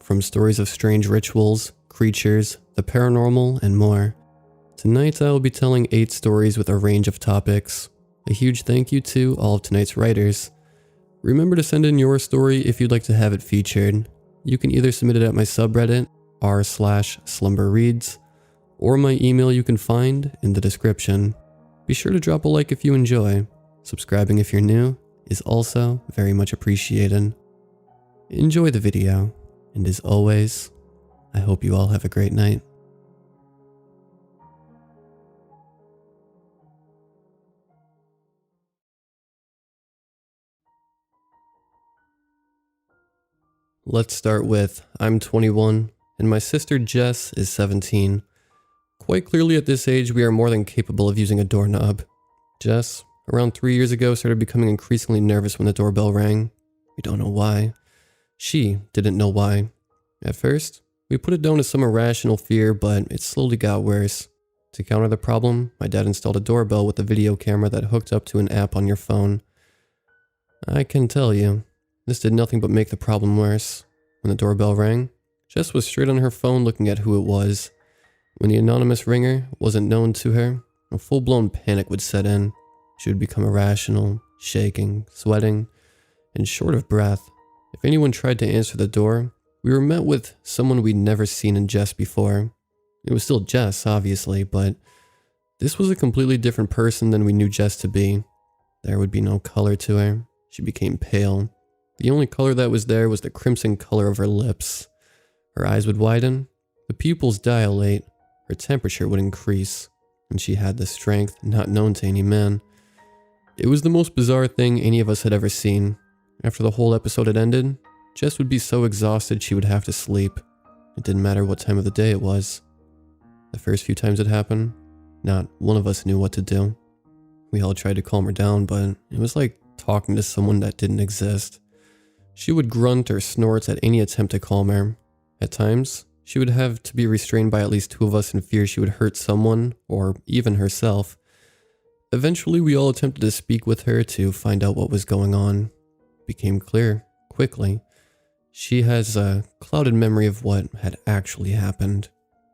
from stories of strange rituals, creatures, the paranormal, and more. Tonight I will be telling 8 stories with a range of topics. A huge thank you to all of tonight's writers. Remember to send in your story if you'd like to have it featured. You can either submit it at my subreddit, r/slumberreads, or my email you can find in the description. Be sure to drop a like if you enjoy. Subscribing if you're new is also very much appreciated. Enjoy the video, and as always, I hope you all have a great night. Let's start with, I'm 21, and my sister Jess is 17. Quite clearly at this age, we are more than capable of using a doorknob. Jess, around 3 years ago, started becoming increasingly nervous when the doorbell rang. We don't know why. She didn't know why. At first, we put it down to some irrational fear, but it slowly got worse. To counter the problem, my dad installed a doorbell with a video camera that hooked up to an app on your phone. I can tell you, this did nothing but make the problem worse. When the doorbell rang, Jess was straight on her phone looking at who it was. When the anonymous ringer wasn't known to her, a full-blown panic would set in. She would become irrational, shaking, sweating, and short of breath. If anyone tried to answer the door, we were met with someone we'd never seen in Jess before. It was still Jess, obviously, but this was a completely different person than we knew Jess to be. There would be no color to her. She became pale. The only color that was there was the crimson color of her lips. Her eyes would widen, the pupils dilate, her temperature would increase, and she had the strength not known to any man. It was the most bizarre thing any of us had ever seen. After the whole episode had ended, Jess would be so exhausted she would have to sleep. It didn't matter what time of the day it was. The first few times it happened, not one of us knew what to do. We all tried to calm her down, but it was like talking to someone that didn't exist. She would grunt or snort at any attempt to calm her. At times, she would have to be restrained by at least 2 of us in fear she would hurt someone, or even herself. Eventually, we all attempted to speak with her to find out what was going on. It became clear, quickly. She has a clouded memory of what had actually happened.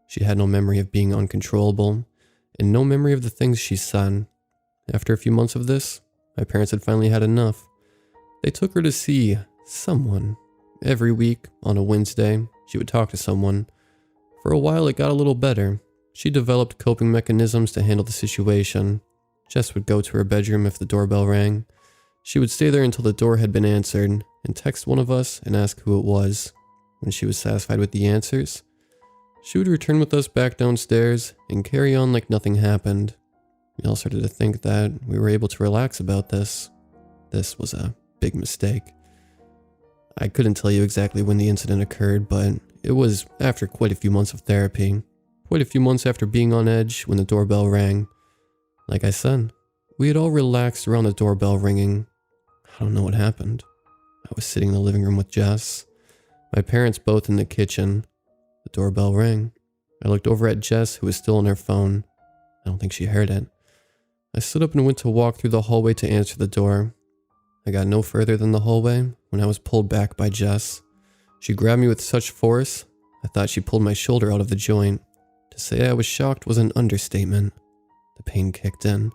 She had no memory of being uncontrollable, and no memory of the things she said. After a few months of this, my parents had finally had enough. They took her to see someone. Every week, on a Wednesday, she would talk to someone. For a while, it got a little better. She developed coping mechanisms to handle the situation. Jess would go to her bedroom if the doorbell rang. She would stay there until the door had been answered, and text one of us and ask who it was. When she was satisfied with the answers, she would return with us back downstairs and carry on like nothing happened. We all started to think that we were able to relax about this. This was a big mistake. I couldn't tell you exactly when the incident occurred, but it was after quite a few months of therapy. Quite a few months after being on edge when the doorbell rang. Like I said, we had all relaxed around the doorbell ringing. I don't know what happened. I was sitting in the living room with Jess. My parents both in the kitchen. The doorbell rang. I looked over at Jess, who was still on her phone. I don't think she heard it. I stood up and went to walk through the hallway to answer the door. I got no further than the hallway when I was pulled back by Jess. She grabbed me with such force, I thought she pulled my shoulder out of the joint. To say I was shocked was an understatement. The pain kicked in.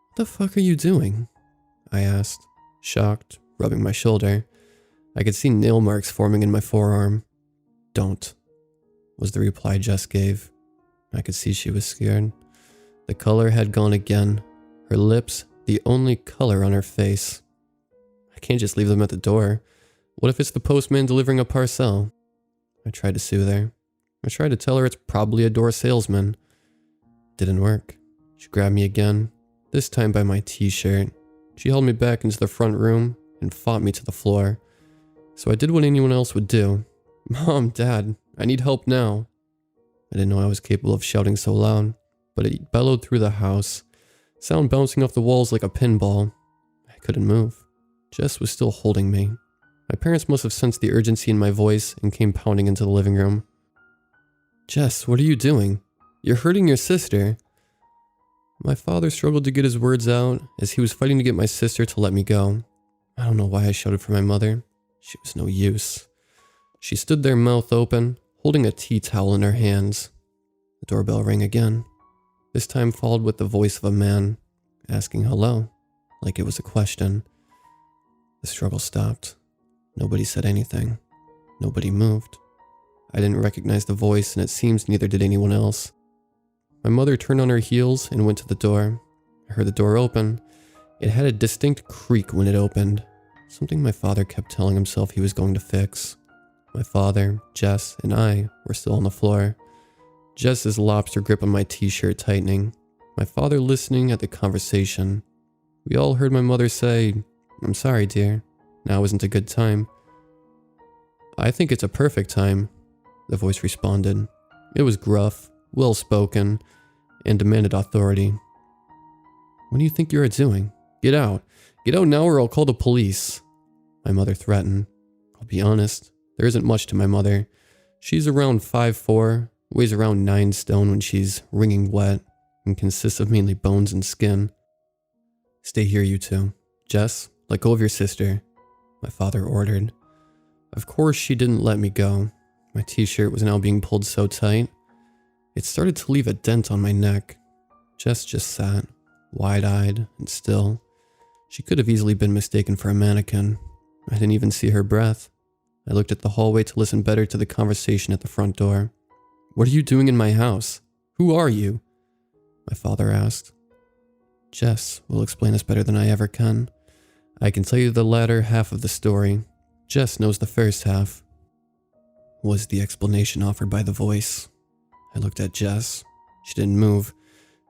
"What the fuck are you doing?" I asked, shocked, rubbing my shoulder. I could see nail marks forming in my forearm. "Don't," was the reply Jess gave. I could see she was scared. The color had gone again. Her lips, the only color on her face. I can't just leave them at the door. What if it's the postman delivering a parcel? I tried to soothe her. I tried to tell her it's probably a door salesman. Didn't work. She grabbed me again, this time by my t-shirt. She held me back into the front room and fought me to the floor. So I did what anyone else would do. "Mom, Dad, I need help now." I didn't know I was capable of shouting so loud, but it bellowed through the house, sound bouncing off the walls like a pinball. I couldn't move. Jess was still holding me. My parents must have sensed the urgency in my voice and came pounding into the living room. "Jess, what are you doing? You're hurting your sister." My father struggled to get his words out as he was fighting to get my sister to let me go. I don't know why I shouted for my mother. She was no use. She stood there, mouth open, holding a tea towel in her hands. The doorbell rang again, this time followed with the voice of a man, asking hello, like it was a question. The struggle stopped. Nobody said anything. Nobody moved. I didn't recognize the voice, and it seems neither did anyone else. My mother turned on her heels and went to the door. I heard the door open. It had a distinct creak when it opened, something my father kept telling himself he was going to fix. My father, Jess, and I were still on the floor. Jess's lobster grip on my t-shirt tightening. My father listening at the conversation. We all heard my mother say, "I'm sorry, dear. Now isn't a good time." "I think it's a perfect time," the voice responded. It was gruff, well-spoken, and demanded authority. "What do you think you're doing? Get out. Get out now or I'll call the police," my mother threatened. I'll be honest, there isn't much to my mother. She's around 5'4", weighs around 9 stone when she's wringing wet, and consists of mainly bones and skin. "Stay here, you two. Jess, let go of your sister," my father ordered. Of course she didn't let me go. My t-shirt was now being pulled so tight. It started to leave a dent on my neck. Jess just sat, wide-eyed and still. She could have easily been mistaken for a mannequin. I didn't even see her breath. I looked at the hallway to listen better to the conversation at the front door. "What are you doing in my house? Who are you?" my father asked. Jess will explain this better than I ever can. I can tell you the latter half of the story. Jess knows the first half, was the explanation offered by the voice. I looked at Jess. She didn't move.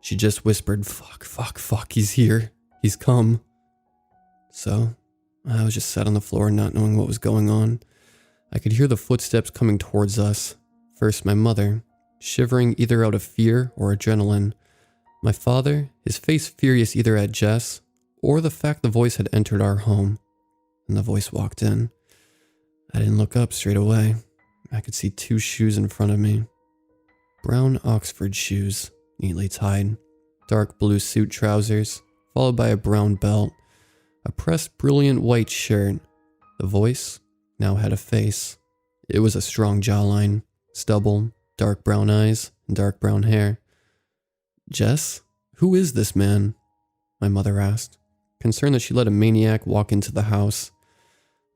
She just whispered, fuck, he's here. He's come." So, I was just sat on the floor not knowing what was going on. I could hear the footsteps coming towards us. First my mother, shivering either out of fear or adrenaline. My father, his face furious either at Jess or the fact the voice had entered our home. And the voice walked in. I didn't look up straight away. I could see 2 shoes in front of me. Brown Oxford shoes, neatly tied. Dark blue suit trousers, followed by a brown belt. A pressed brilliant white shirt. The voice now had a face. It was a strong jawline, stubble, dark brown eyes, and dark brown hair. "Jess, who is this man?" my mother asked, concerned that she let a maniac walk into the house.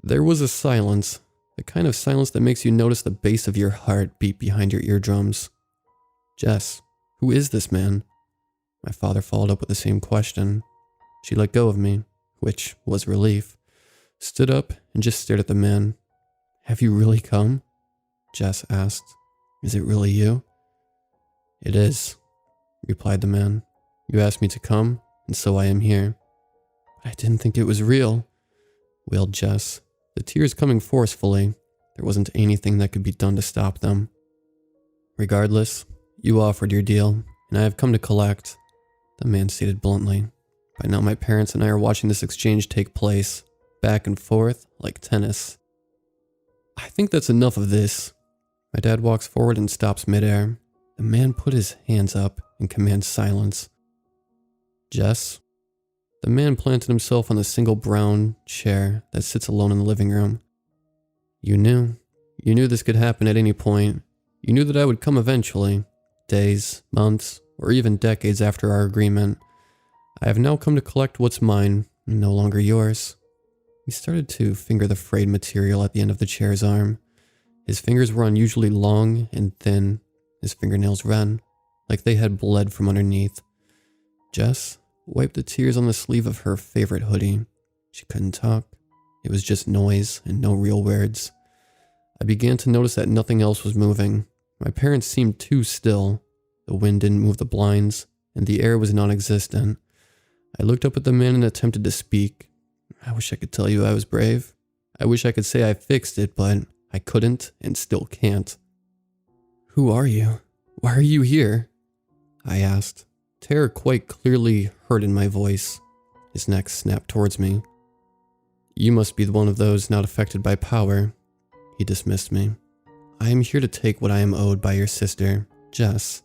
There was a silence, the kind of silence that makes you notice the bass of your heart beat behind your eardrums. "Jess, who is this man?" My father followed up with the same question. She let go of me, which was relief, stood up and just stared at the man. "Have you really come?" Jess asked. "Is it really you?" "It is," replied the man. "You asked me to come, and so I am here." "I didn't think it was real," wailed Jess, the tears coming forcefully. There wasn't anything that could be done to stop them. "Regardless, you offered your deal, and I have come to collect," the man stated bluntly. By now my parents and I are watching this exchange take place, back and forth like tennis. "I think that's enough of this." My dad walks forward and stops midair. The man put his hands up and commands silence. "Jess?" The man planted himself on the single brown chair that sits alone in the living room. You knew this could happen at any point. You knew that I would come eventually, days, months, or even decades after our agreement. I have now come to collect what's mine, and no longer yours." He started to finger the frayed material at the end of the chair's arm. His fingers were unusually long and thin, his fingernails red, like they had bled from underneath. Jess wiped the tears on the sleeve of her favorite hoodie. She couldn't talk. It was just noise and no real words. I began to notice that nothing else was moving. My parents seemed too still. The wind didn't move the blinds, and the air was non-existent. I looked up at the man and attempted to speak. I wish I could tell you I was brave. I wish I could say I fixed it, but I couldn't and still can't. "Who are you? Why are you here?" I asked. Terror quite clearly heard in my voice. His neck snapped towards me. "You must be one of those not affected by power." He dismissed me. "I am here to take what I am owed by your sister, Jess.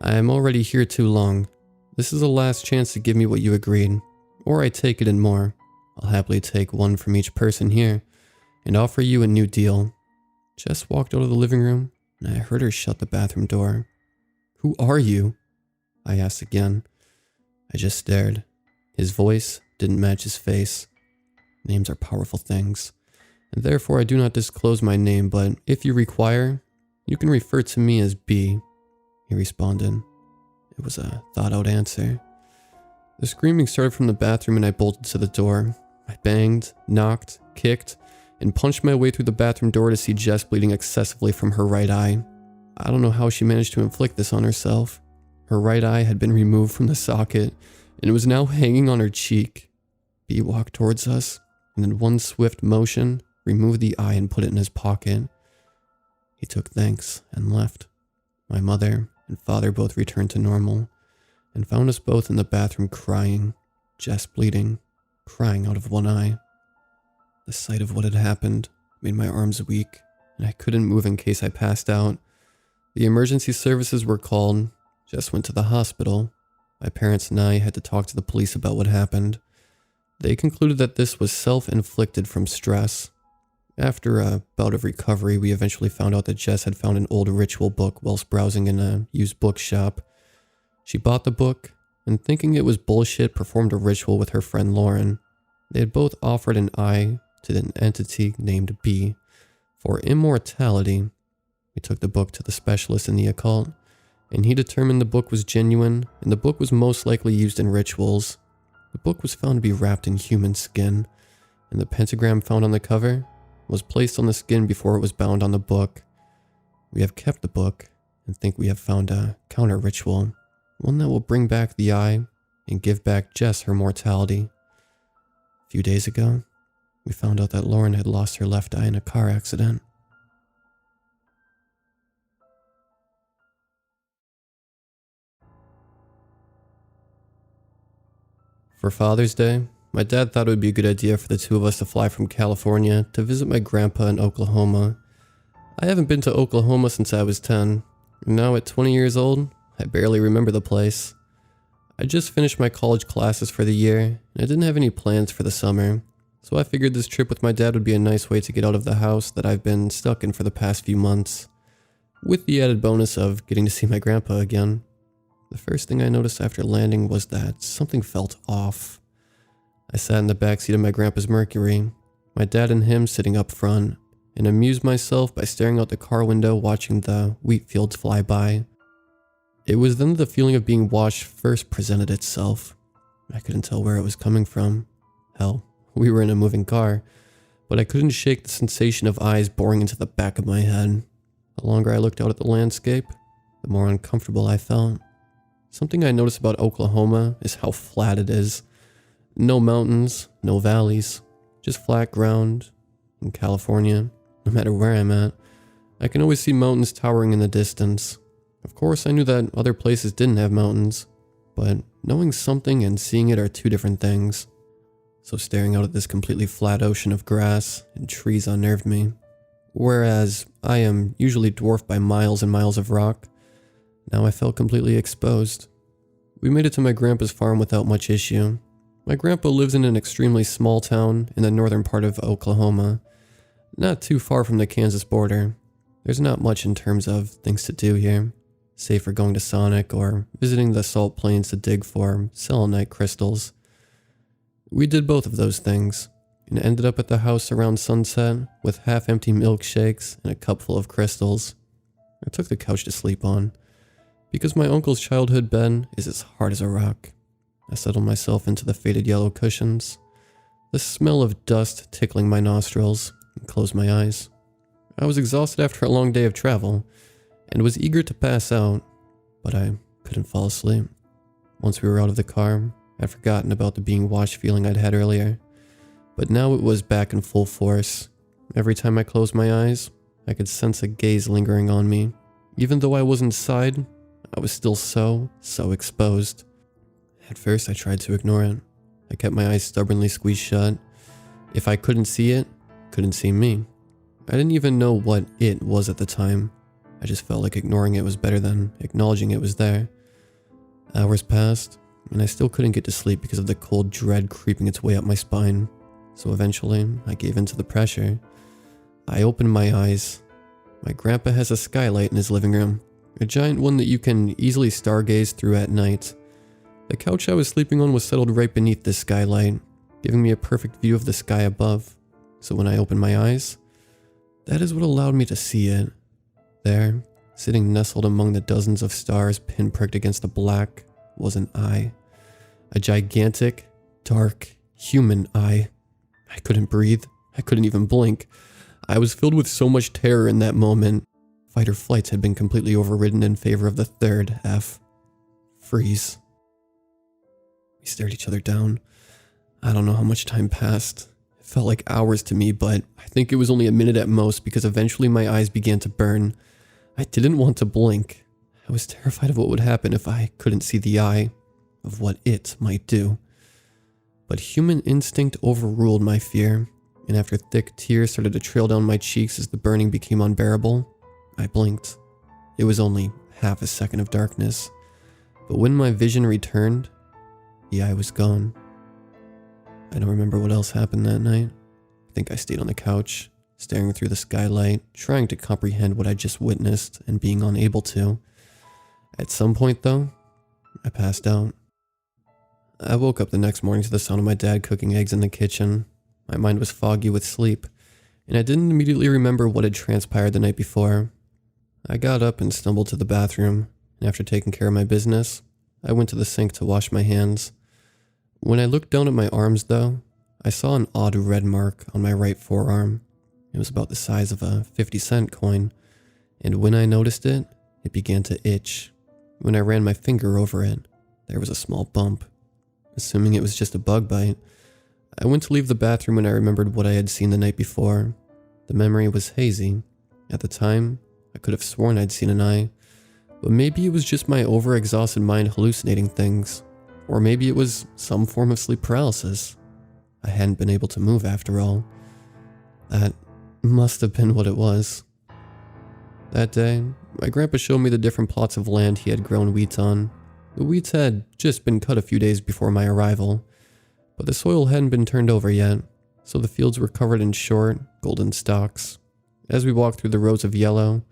I am already here too long. This is the last chance to give me what you agreed, or I take it and more. I'll happily take one from each person here, and offer you a new deal. Jess walked out of the living room, and I heard her shut the bathroom door. "Who are you?" I asked again. I just stared. His voice didn't match his face. Names are powerful things, and therefore I do not disclose my name, but if you require, you can refer to me as B, he responded. It was a thought-out answer. The screaming started from the bathroom and I bolted to the door. I banged, knocked, kicked, and punched my way through the bathroom door to see Jess bleeding excessively from her right eye. I don't know how she managed to inflict this on herself. Her right eye had been removed from the socket, and it was now hanging on her cheek. B walked towards us, and in one swift motion, removed the eye and put it in his pocket. He took thanks and left. My mother and father both returned to normal, and found us both in the bathroom crying, Jess bleeding, crying out of one eye. The sight of what had happened made my arms weak, and I couldn't move in case I passed out. The emergency services were called. Jess went to the hospital. My parents and I had to talk to the police about what happened. They concluded that this was self-inflicted from stress. After a bout of recovery, we eventually found out that Jess had found an old ritual book whilst browsing in a used bookshop. She bought the book, and thinking it was bullshit, performed a ritual with her friend Lauren. They had both offered an eye to an entity named B for immortality. We took the book to the specialist in the occult, and he determined the book was genuine, and the book was most likely used in rituals. The book was found to be wrapped in human skin, and the pentagram found on the cover was placed on the skin before it was bound on the book. We have kept the book, and think we have found a counter ritual, one that will bring back the eye and give back Jess her mortality. A few days ago, we found out that Lauren had lost her left eye in a car accident. For Father's Day, my dad thought it would be a good idea for the two of us to fly from California to visit my grandpa in Oklahoma. I haven't been to Oklahoma since I was 10, and now at 20 years old, I barely remember the place. I just finished my college classes for the year, and I didn't have any plans for the summer, so I figured this trip with my dad would be a nice way to get out of the house that I've been stuck in for the past few months, with the added bonus of getting to see my grandpa again. The first thing I noticed after landing was that something felt off. I sat in the backseat of my grandpa's Mercury, my dad and him sitting up front, and amused myself by staring out the car window watching the wheat fields fly by. It was then the feeling of being watched first presented itself. I couldn't tell where it was coming from. Hell, we were in a moving car, but I couldn't shake the sensation of eyes boring into the back of my head. The longer I looked out at the landscape, the more uncomfortable I felt. Something I noticed about Oklahoma is how flat it is. No mountains, no valleys, just flat ground. In California, no matter where I'm at, I can always see mountains towering in the distance. Of course, I knew that other places didn't have mountains, but knowing something and seeing it are two different things. So staring out at this completely flat ocean of grass and trees unnerved me. Whereas I am usually dwarfed by miles and miles of rock, now I felt completely exposed. We made it to my grandpa's farm without much issue. My grandpa lives in an extremely small town in the northern part of Oklahoma, not too far from the Kansas border. There's not much in terms of things to do here, save for going to Sonic or visiting the salt plains to dig for selenite crystals. We did both of those things, and ended up at the house around sunset with half-empty milkshakes and a cup full of crystals. I took the couch to sleep on, because my uncle's childhood bed is as hard as a rock. I settled myself into the faded yellow cushions, the smell of dust tickling my nostrils, and closed my eyes. I was exhausted after a long day of travel, and was eager to pass out, but I couldn't fall asleep. Once we were out of the car, I'd forgotten about the being watched feeling I'd had earlier, but now it was back in full force. Every time I closed my eyes, I could sense a gaze lingering on me. Even though I was inside, I was still so exposed. At first, I tried to ignore it. I kept my eyes stubbornly squeezed shut. If I couldn't see it, couldn't see me. I didn't even know what it was at the time. I just felt like ignoring it was better than acknowledging it was there. Hours passed, and I still couldn't get to sleep because of the cold dread creeping its way up my spine. So eventually, I gave in to the pressure. I opened my eyes, My grandpa has a skylight in his living room, a giant one that you can easily stargaze through at night. The couch I was sleeping on was settled right beneath this skylight, giving me a perfect view of the sky above. So when I opened my eyes, that is what allowed me to see it. There, sitting nestled among the dozens of stars pinpricked against the black, was an eye. A gigantic, dark, human eye. I couldn't breathe. I couldn't even blink. I was filled with so much terror in that moment. Fight or flights had been completely overridden in favor of the third F. Freeze. We stared each other down. I don't know how much time passed. It felt like hours to me, but I think it was only a minute at most because eventually my eyes began to burn. I didn't want to blink. I was terrified of what would happen if I couldn't see the eye, of what it might do. But human instinct overruled my fear, and after thick tears started to trail down my cheeks as the burning became unbearable, I blinked. It was only half a second of darkness, but when my vision returned, the eye was gone. I don't remember what else happened that night. I think I stayed on the couch, staring through the skylight, trying to comprehend what I just witnessed and being unable to. At some point, though, I passed out. I woke up the next morning to the sound of my dad cooking eggs in the kitchen. My mind was foggy with sleep, and I didn't immediately remember what had transpired the night before. I got up and stumbled to the bathroom, and after taking care of my business, I went to the sink to wash my hands. When I looked down at my arms, though, I saw an odd red mark on my right forearm. It was about the size of a 50-cent coin, and when I noticed it, it began to itch. When I ran my finger over it, there was a small bump. Assuming it was just a bug bite, I went to leave the bathroom when I remembered what I had seen the night before. The memory was hazy. At the time, I could have sworn I'd seen an eye, but maybe it was just my overexhausted mind hallucinating things, or maybe it was some form of sleep paralysis. I hadn't been able to move after all. That must have been what it was. That day, my grandpa showed me the different plots of land he had grown wheat on. The wheats had just been cut a few days before my arrival, but the soil hadn't been turned over yet, so the fields were covered in short, golden stalks. As we walked through the rows of yellow,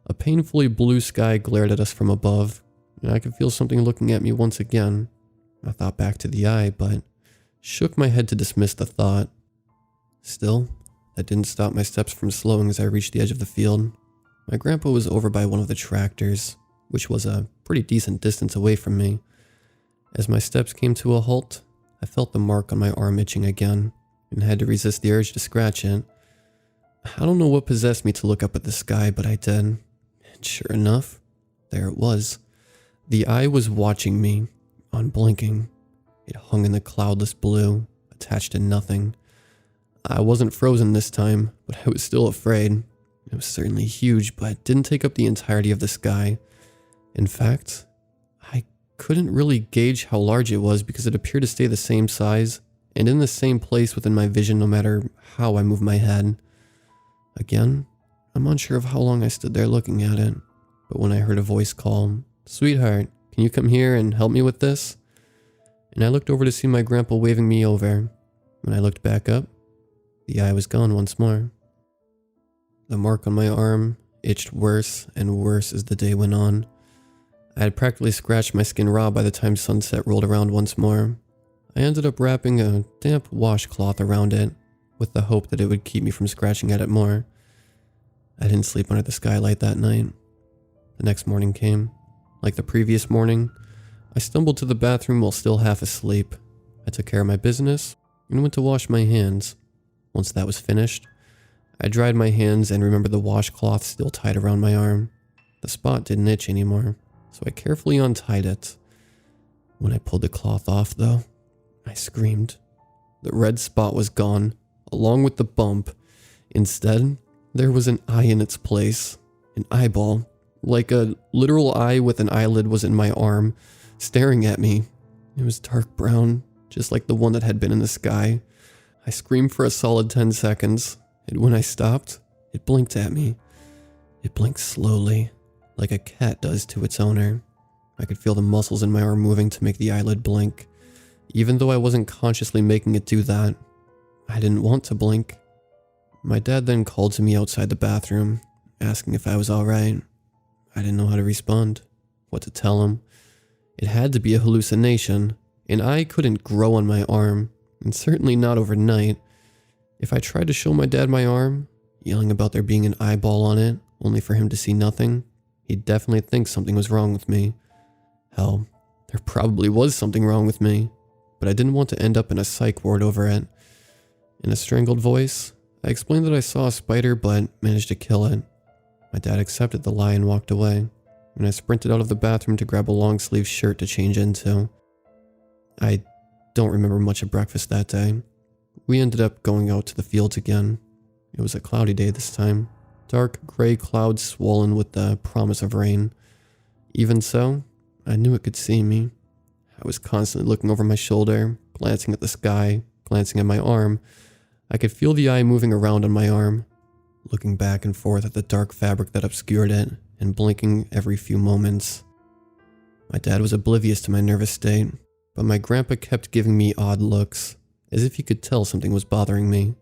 a painfully blue sky glared at us from above, and I could feel something looking at me once again. I thought back to the eye, but shook my head to dismiss the thought. Still, that didn't stop my steps from slowing as I reached the edge of the field. My grandpa was over by one of the tractors, which was a pretty decent distance away from me. As my steps came to a halt, I felt the mark on my arm itching again, and had to resist the urge to scratch it. I don't know what possessed me to look up at the sky, but I did. And sure enough, there it was. The eye was watching me, unblinking. It hung in the cloudless blue, attached to nothing. I wasn't frozen this time, but I was still afraid. It was certainly huge, but didn't take up the entirety of the sky. In fact, I couldn't really gauge how large it was because it appeared to stay the same size and in the same place within my vision no matter how I moved my head. Again, I'm unsure of how long I stood there looking at it, but when I heard a voice call, "Sweetheart, can you come here and help me with this?" And I looked over to see my grandpa waving me over. When I looked back up, the eye was gone once more. The mark on my arm itched worse and worse as the day went on. I had practically scratched my skin raw by the time sunset rolled around once more. I ended up wrapping a damp washcloth around it, with the hope that it would keep me from scratching at it more. I didn't sleep under the skylight that night. The next morning came. Like the previous morning, I stumbled to the bathroom while still half asleep. I took care of my business and went to wash my hands. Once that was finished, I dried my hands and remembered the washcloth still tied around my arm. The spot didn't itch anymore, so I carefully untied it. When I pulled the cloth off, though, I screamed. The red spot was gone, along with the bump. Instead, there was an eye in its place. An eyeball, like a literal eye with an eyelid, was in my arm, staring at me. It was dark brown, just like the one that had been in the sky. I screamed for a solid 10 seconds, and when I stopped, it blinked at me. It blinked slowly, like a cat does to its owner. I could feel the muscles in my arm moving to make the eyelid blink, even though I wasn't consciously making it do that. I didn't want to blink. My dad then called to me outside the bathroom, asking if I was alright. I didn't know how to respond, what to tell him. It had to be a hallucination, an eye couldn't grow on my arm, and certainly not overnight. If I tried to show my dad my arm, yelling about there being an eyeball on it, only for him to see nothing, he'd definitely think something was wrong with me. Hell, there probably was something wrong with me, but I didn't want to end up in a psych ward over it. In a strangled voice, I explained that I saw a spider but managed to kill it. My dad accepted the lie and walked away, and I sprinted out of the bathroom to grab a long-sleeve shirt to change into. I don't remember much of breakfast that day. We ended up going out to the fields again. It was a cloudy day this time. Dark gray clouds swollen with the promise of rain. Even so, I knew it could see me. I was constantly looking over my shoulder, glancing at the sky, glancing at my arm. I could feel the eye moving around on my arm, looking back and forth at the dark fabric that obscured it, and blinking every few moments. My dad was oblivious to my nervous state, but my grandpa kept giving me odd looks, as if he could tell something was bothering me.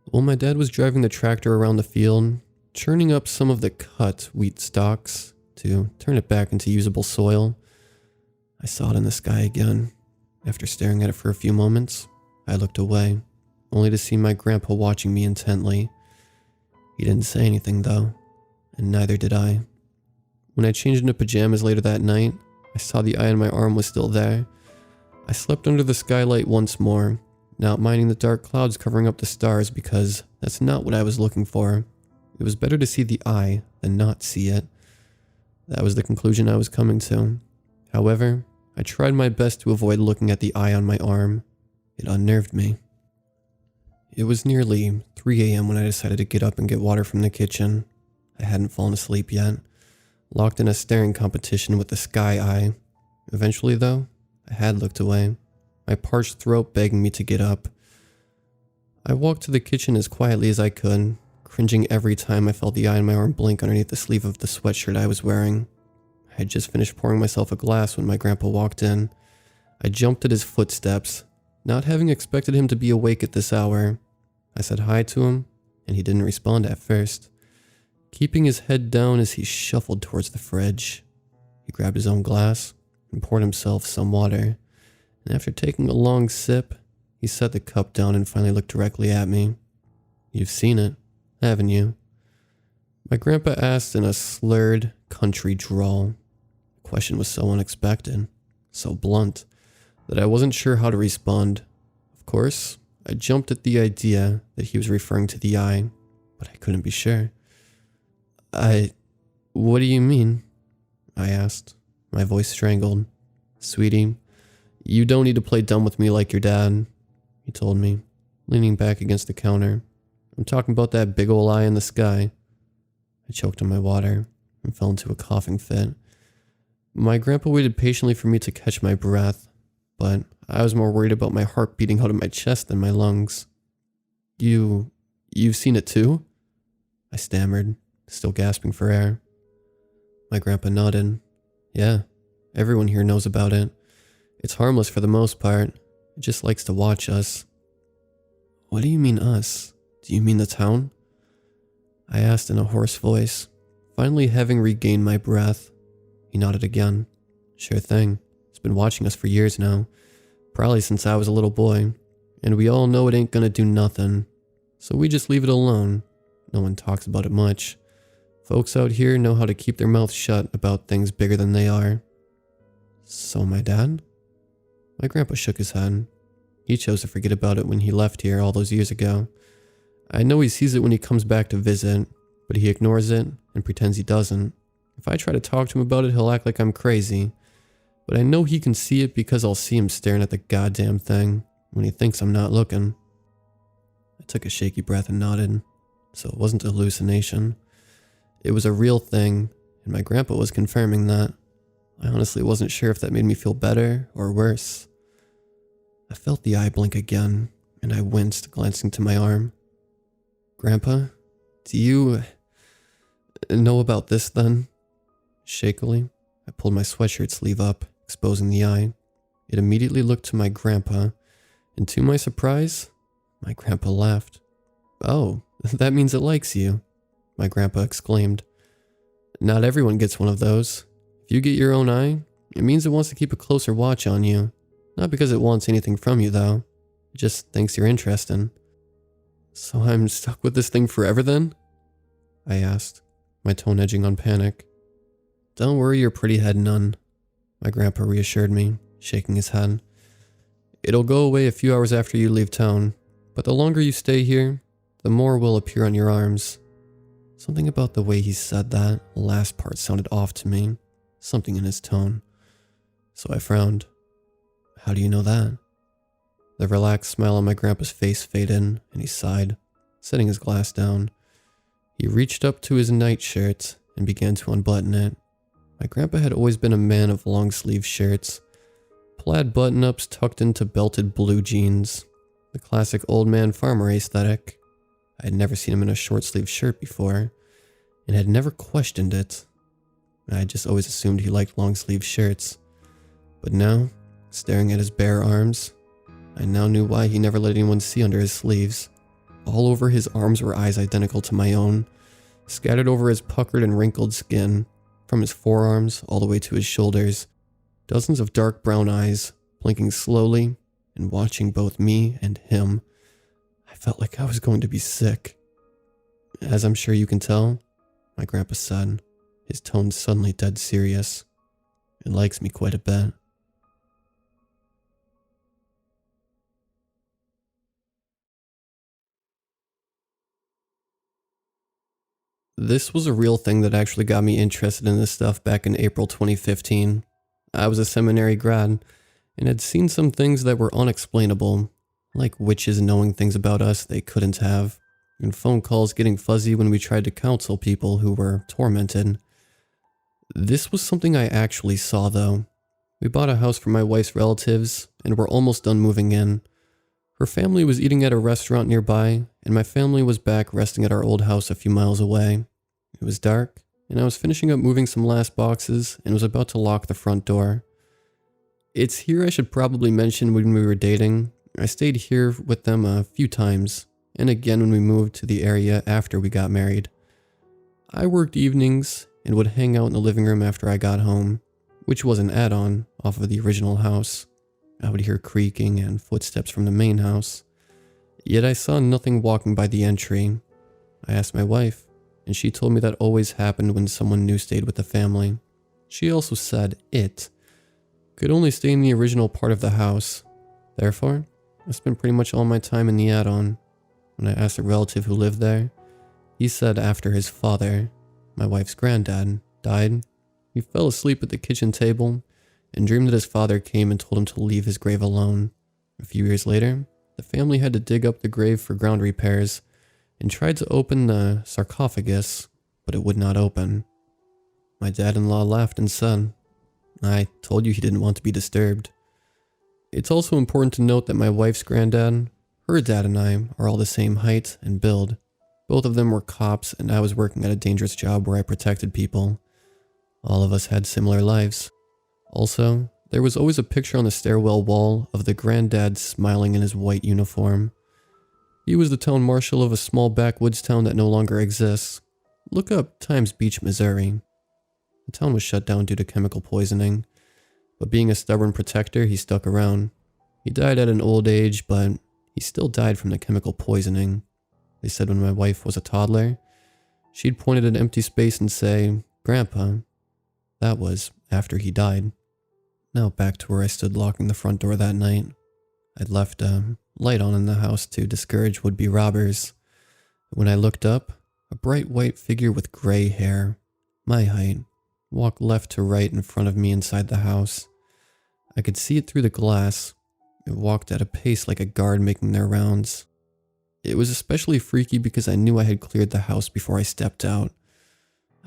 While my dad was driving the tractor around the field, churning up some of the cut wheat stalks to turn it back into usable soil, I saw it in the sky again. After staring at it for a few moments, I looked away, only to see my grandpa watching me intently. He didn't say anything though, and neither did I. When I changed into pajamas later that night, I saw the eye on my arm was still there. I slept under the skylight once more, not minding the dark clouds covering up the stars because that's not what I was looking for. It was better to see the eye than not see it. That was the conclusion I was coming to. However, I tried my best to avoid looking at the eye on my arm. It unnerved me. It was nearly 3 a.m. when I decided to get up and get water from the kitchen. I hadn't fallen asleep yet, locked in a staring competition with the sky eye. Eventually, though, I had looked away, my parched throat begging me to get up. I walked to the kitchen as quietly as I could, cringing every time I felt the eye on my arm blink underneath the sleeve of the sweatshirt I was wearing. I had just finished pouring myself a glass when my grandpa walked in. I jumped at his footsteps, not having expected him to be awake at this hour. I said hi to him, and he didn't respond at first, keeping his head down as he shuffled towards the fridge. He grabbed his own glass and poured himself some water, and after taking a long sip, he set the cup down and finally looked directly at me. "You've seen it, haven't you?" My grandpa asked in a slurred country drawl. The question was so unexpected, so blunt, that I wasn't sure how to respond. Of course, I jumped at the idea that he was referring to the eye, but I couldn't be sure. What do you mean?" I asked, my voice strangled. "Sweetie, you don't need to play dumb with me like your dad," he told me, leaning back against the counter. "I'm talking about that big ol' eye in the sky." I choked on my water and fell into a coughing fit. My grandpa waited patiently for me to catch my breath, but I was more worried about my heart beating out of my chest than my lungs. You've seen it too?" I stammered, still gasping for air. My grandpa nodded. "Yeah, everyone here knows about it. It's harmless for the most part. It just likes to watch us." "What do you mean us? Do you mean the town?" I asked in a hoarse voice, finally having regained my breath. He nodded again. "Sure thing. It's been watching us for years now. Probably since I was a little boy. And we all know it ain't gonna do nothing. So we just leave it alone. No one talks about it much. Folks out here know how to keep their mouths shut about things bigger than they are." "So my dad?" My grandpa shook his head. He chose to forget about it when he left here all those years ago. I know he sees it when he comes back to visit, but he ignores it and pretends he doesn't. If I try to talk to him about it, he'll act like I'm crazy. But I know he can see it because I'll see him staring at the goddamn thing when he thinks I'm not looking. I took a shaky breath and nodded. So it wasn't a hallucination. It was a real thing, and my grandpa was confirming that. I honestly wasn't sure if that made me feel better or worse. I felt the eye blink again, and I winced, glancing to my arm. "Grandpa, do you know about this then?" Shakily, I pulled my sweatshirt sleeve up, exposing the eye. It immediately looked to my grandpa, and to my surprise, my grandpa laughed. "Oh, that means it likes you." my grandpa exclaimed. Not everyone gets one of those. If you get your own eye, it means it wants to keep a closer watch on you. Not because it wants anything from you, though. It just thinks you're interesting. So I'm stuck with this thing forever then? I asked, my tone edging on panic. Don't worry your pretty head none, my grandpa reassured me, shaking his head. It'll go away a few hours after you leave town, but the longer you stay here, the more will appear on your arms. Something about the way he said that last part sounded off to me, something in his tone. So I frowned. How do you know that? The relaxed smile on my grandpa's face faded and he sighed, setting his glass down. He reached up to his nightshirt and began to unbutton it. My grandpa had always been a man of long-sleeve shirts, plaid button-ups tucked into belted blue jeans, the classic old man farmer aesthetic. I had never seen him in a short-sleeved shirt before, and had never questioned it. I had just always assumed he liked long-sleeved shirts. But now, staring at his bare arms, I now knew why he never let anyone see under his sleeves. All over his arms were eyes identical to my own, scattered over his puckered and wrinkled skin, from his forearms all the way to his shoulders. Dozens of dark brown eyes, blinking slowly and watching both me and him. I felt like I was going to be sick. As I'm sure you can tell, my grandpa said, his tone suddenly dead serious. It likes me quite a bit. This was a real thing that actually got me interested in this stuff back in April 2015. I was a seminary grad and had seen some things that were unexplainable, like witches knowing things about us they couldn't have, and phone calls getting fuzzy when we tried to counsel people who were tormented. This was something I actually saw though. We bought a house for my wife's relatives and were almost done moving in. Her family was eating at a restaurant nearby, and my family was back resting at our old house a few miles away. It was dark, and I was finishing up moving some last boxes and was about to lock the front door. It's here I should probably mention when we were dating. I stayed here with them a few times, and again when we moved to the area after we got married. I worked evenings and would hang out in the living room after I got home, which was an add-on off of the original house. I would hear creaking and footsteps from the main house. Yet I saw nothing walking by the entry. I asked my wife, and she told me that always happened when someone new stayed with the family. She also said it could only stay in the original part of the house. Therefore, I spent pretty much all my time in the add-on. When I asked a relative who lived there, he said after his father, my wife's granddad, died, he fell asleep at the kitchen table and dreamed that his father came and told him to leave his grave alone. A few years later, the family had to dig up the grave for ground repairs and tried to open the sarcophagus, but it would not open. My dad-in-law laughed and said, I told you he didn't want to be disturbed. It's also important to note that my wife's granddad, her dad and I are all the same height and build. Both of them were cops and I was working at a dangerous job where I protected people. All of us had similar lives. Also, there was always a picture on the stairwell wall of the granddad smiling in his white uniform. He was the town marshal of a small backwoods town that no longer exists. Look up Times Beach, Missouri. The town was shut down due to chemical poisoning, but being a stubborn protector, he stuck around. He died at an old age, but he still died from the chemical poisoning. They said when my wife was a toddler, she'd point at an empty space and say, Grandpa. That was after he died. Now back to where I stood locking the front door that night. I'd left a light on in the house to discourage would-be robbers. When I looked up, a bright white figure with gray hair, my height, walked left to right in front of me inside the house. I could see it through the glass. It walked at a pace like a guard making their rounds. It was especially freaky because I knew I had cleared the house before I stepped out.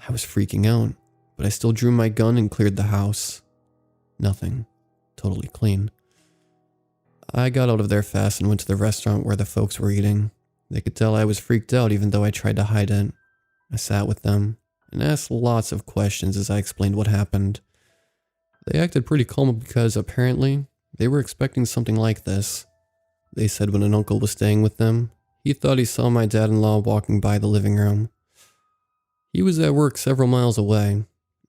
I was freaking out, but I still drew my gun and cleared the house. Nothing. Totally clean. I got out of there fast and went to the restaurant where the folks were eating. They could tell I was freaked out even though I tried to hide it. I sat with them and asked lots of questions as I explained what happened. They acted pretty calm because apparently they were expecting something like this. They said when an uncle was staying with them, he thought he saw my dad-in-law walking by the living room. He was at work several miles away.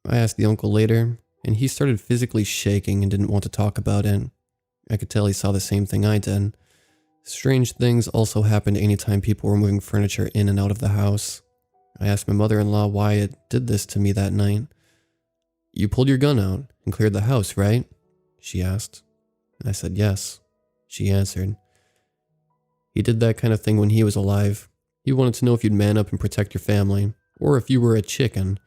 I asked the uncle later, and he started physically shaking and didn't want to talk about it. I could tell he saw the same thing I did. Strange things also happened anytime people were moving furniture in and out of the house. I asked my mother-in-law why it did this to me that night. "You pulled your gun out and cleared the house, right?" she asked. I said yes. She answered, "He did that kind of thing when he was alive. He wanted to know if you'd man up and protect your family, or if you were a chicken.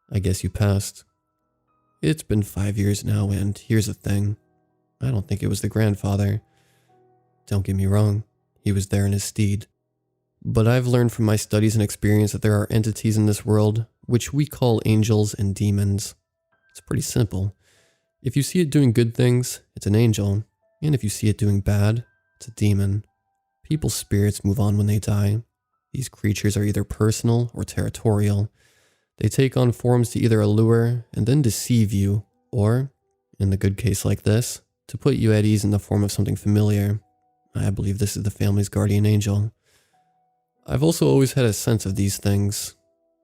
I guess you passed." It's been 5 years now, and here's the thing. I don't think it was the grandfather. Don't get me wrong, he was there in his steed. But I've learned from my studies and experience that there are entities in this world which we call angels and demons. It's pretty simple. If you see it doing good things, it's an angel, and if you see it doing bad, it's a demon. People's spirits move on when they die. These creatures are either personal or territorial. They take on forms to either allure and then deceive you, or, in the good case like this, to put you at ease in the form of something familiar. I believe this is the family's guardian angel. I've also always had a sense of these things,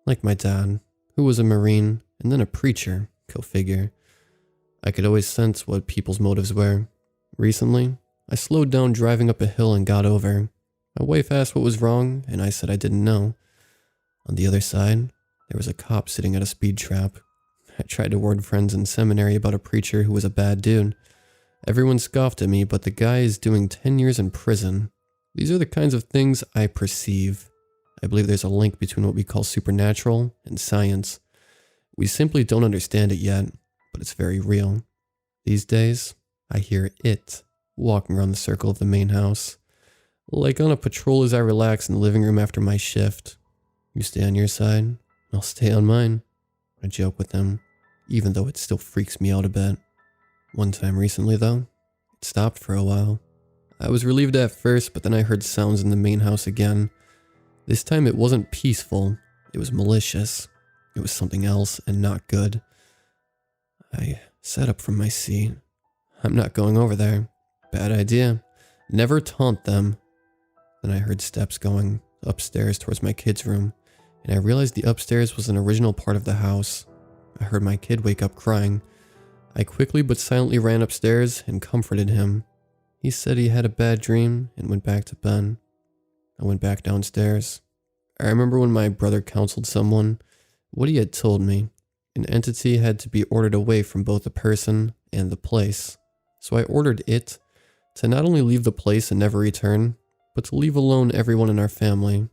like my dad, who was a Marine and then a preacher, go figure. I could always sense what people's motives were. Recently, I slowed down driving up a hill and got over. My wife asked what was wrong, and I said I didn't know. On the other side, there was a cop sitting at a speed trap. I tried to warn friends in seminary about a preacher who was a bad dude. Everyone scoffed at me, but the guy is doing 10 years in prison. These are the kinds of things I perceive. I believe there's a link between what we call supernatural and science. We simply don't understand it yet, but it's very real. These days, I hear it walking around the circle of the main house. Like on a patrol as I relax in the living room after my shift. You stay on your side, I'll stay on mine. I joke with him, even though it still freaks me out a bit. One time recently though, it stopped for a while. I was relieved at first, but then I heard sounds in the main house again. This time it wasn't peaceful, it was malicious. It was something else and not good. I sat up from my seat. I'm not going over there. Bad idea. Never taunt them. Then I heard steps going upstairs towards my kid's room, and I realized the upstairs was an original part of the house. I heard my kid wake up crying. I quickly but silently ran upstairs and comforted him. He said he had a bad dream and went back to bed. I went back downstairs. I remember when my brother counseled someone, what he had told me. An entity had to be ordered away from both the person and the place. So I ordered it to not only leave the place and never return, but to leave alone everyone in our family.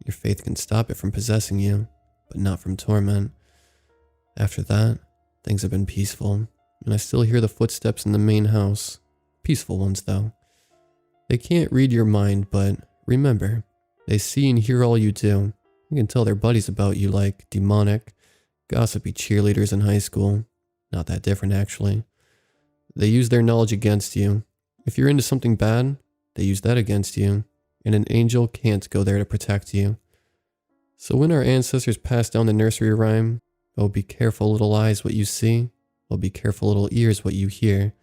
Your faith can stop it from possessing you, but not from torment. After that, things have been peaceful, and I still hear the footsteps in the main house. Peaceful ones, though. They can't read your mind, but remember, they see and hear all you do. You can tell their buddies about you like demonic, gossipy cheerleaders in high school. Not that different, actually. They use their knowledge against you. If you're into something bad, they use that against you, and an angel can't go there to protect you. So when our ancestors passed down the nursery rhyme, "Oh, be careful, little eyes, what you see. Oh, be careful, little ears, what you hear.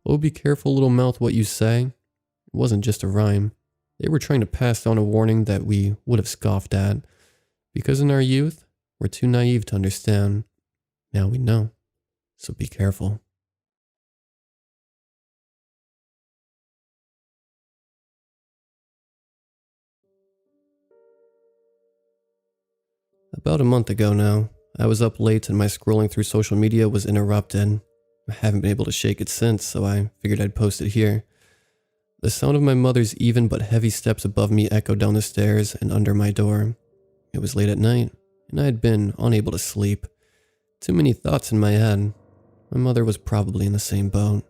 Oh, be careful, little mouth, what you say," it wasn't just a rhyme. They were trying to pass down a warning that we would have scoffed at, because in our youth, we're too naive to understand. Now we know, so be careful. About a month ago now, I was up late and my scrolling through social media was interrupted. I haven't been able to shake it since, so I figured I'd post it here. The sound of my mother's even but heavy steps above me echoed down the stairs and under my door. It was late at night, and I had been unable to sleep. Too many thoughts in my head. My mother was probably in the same boat.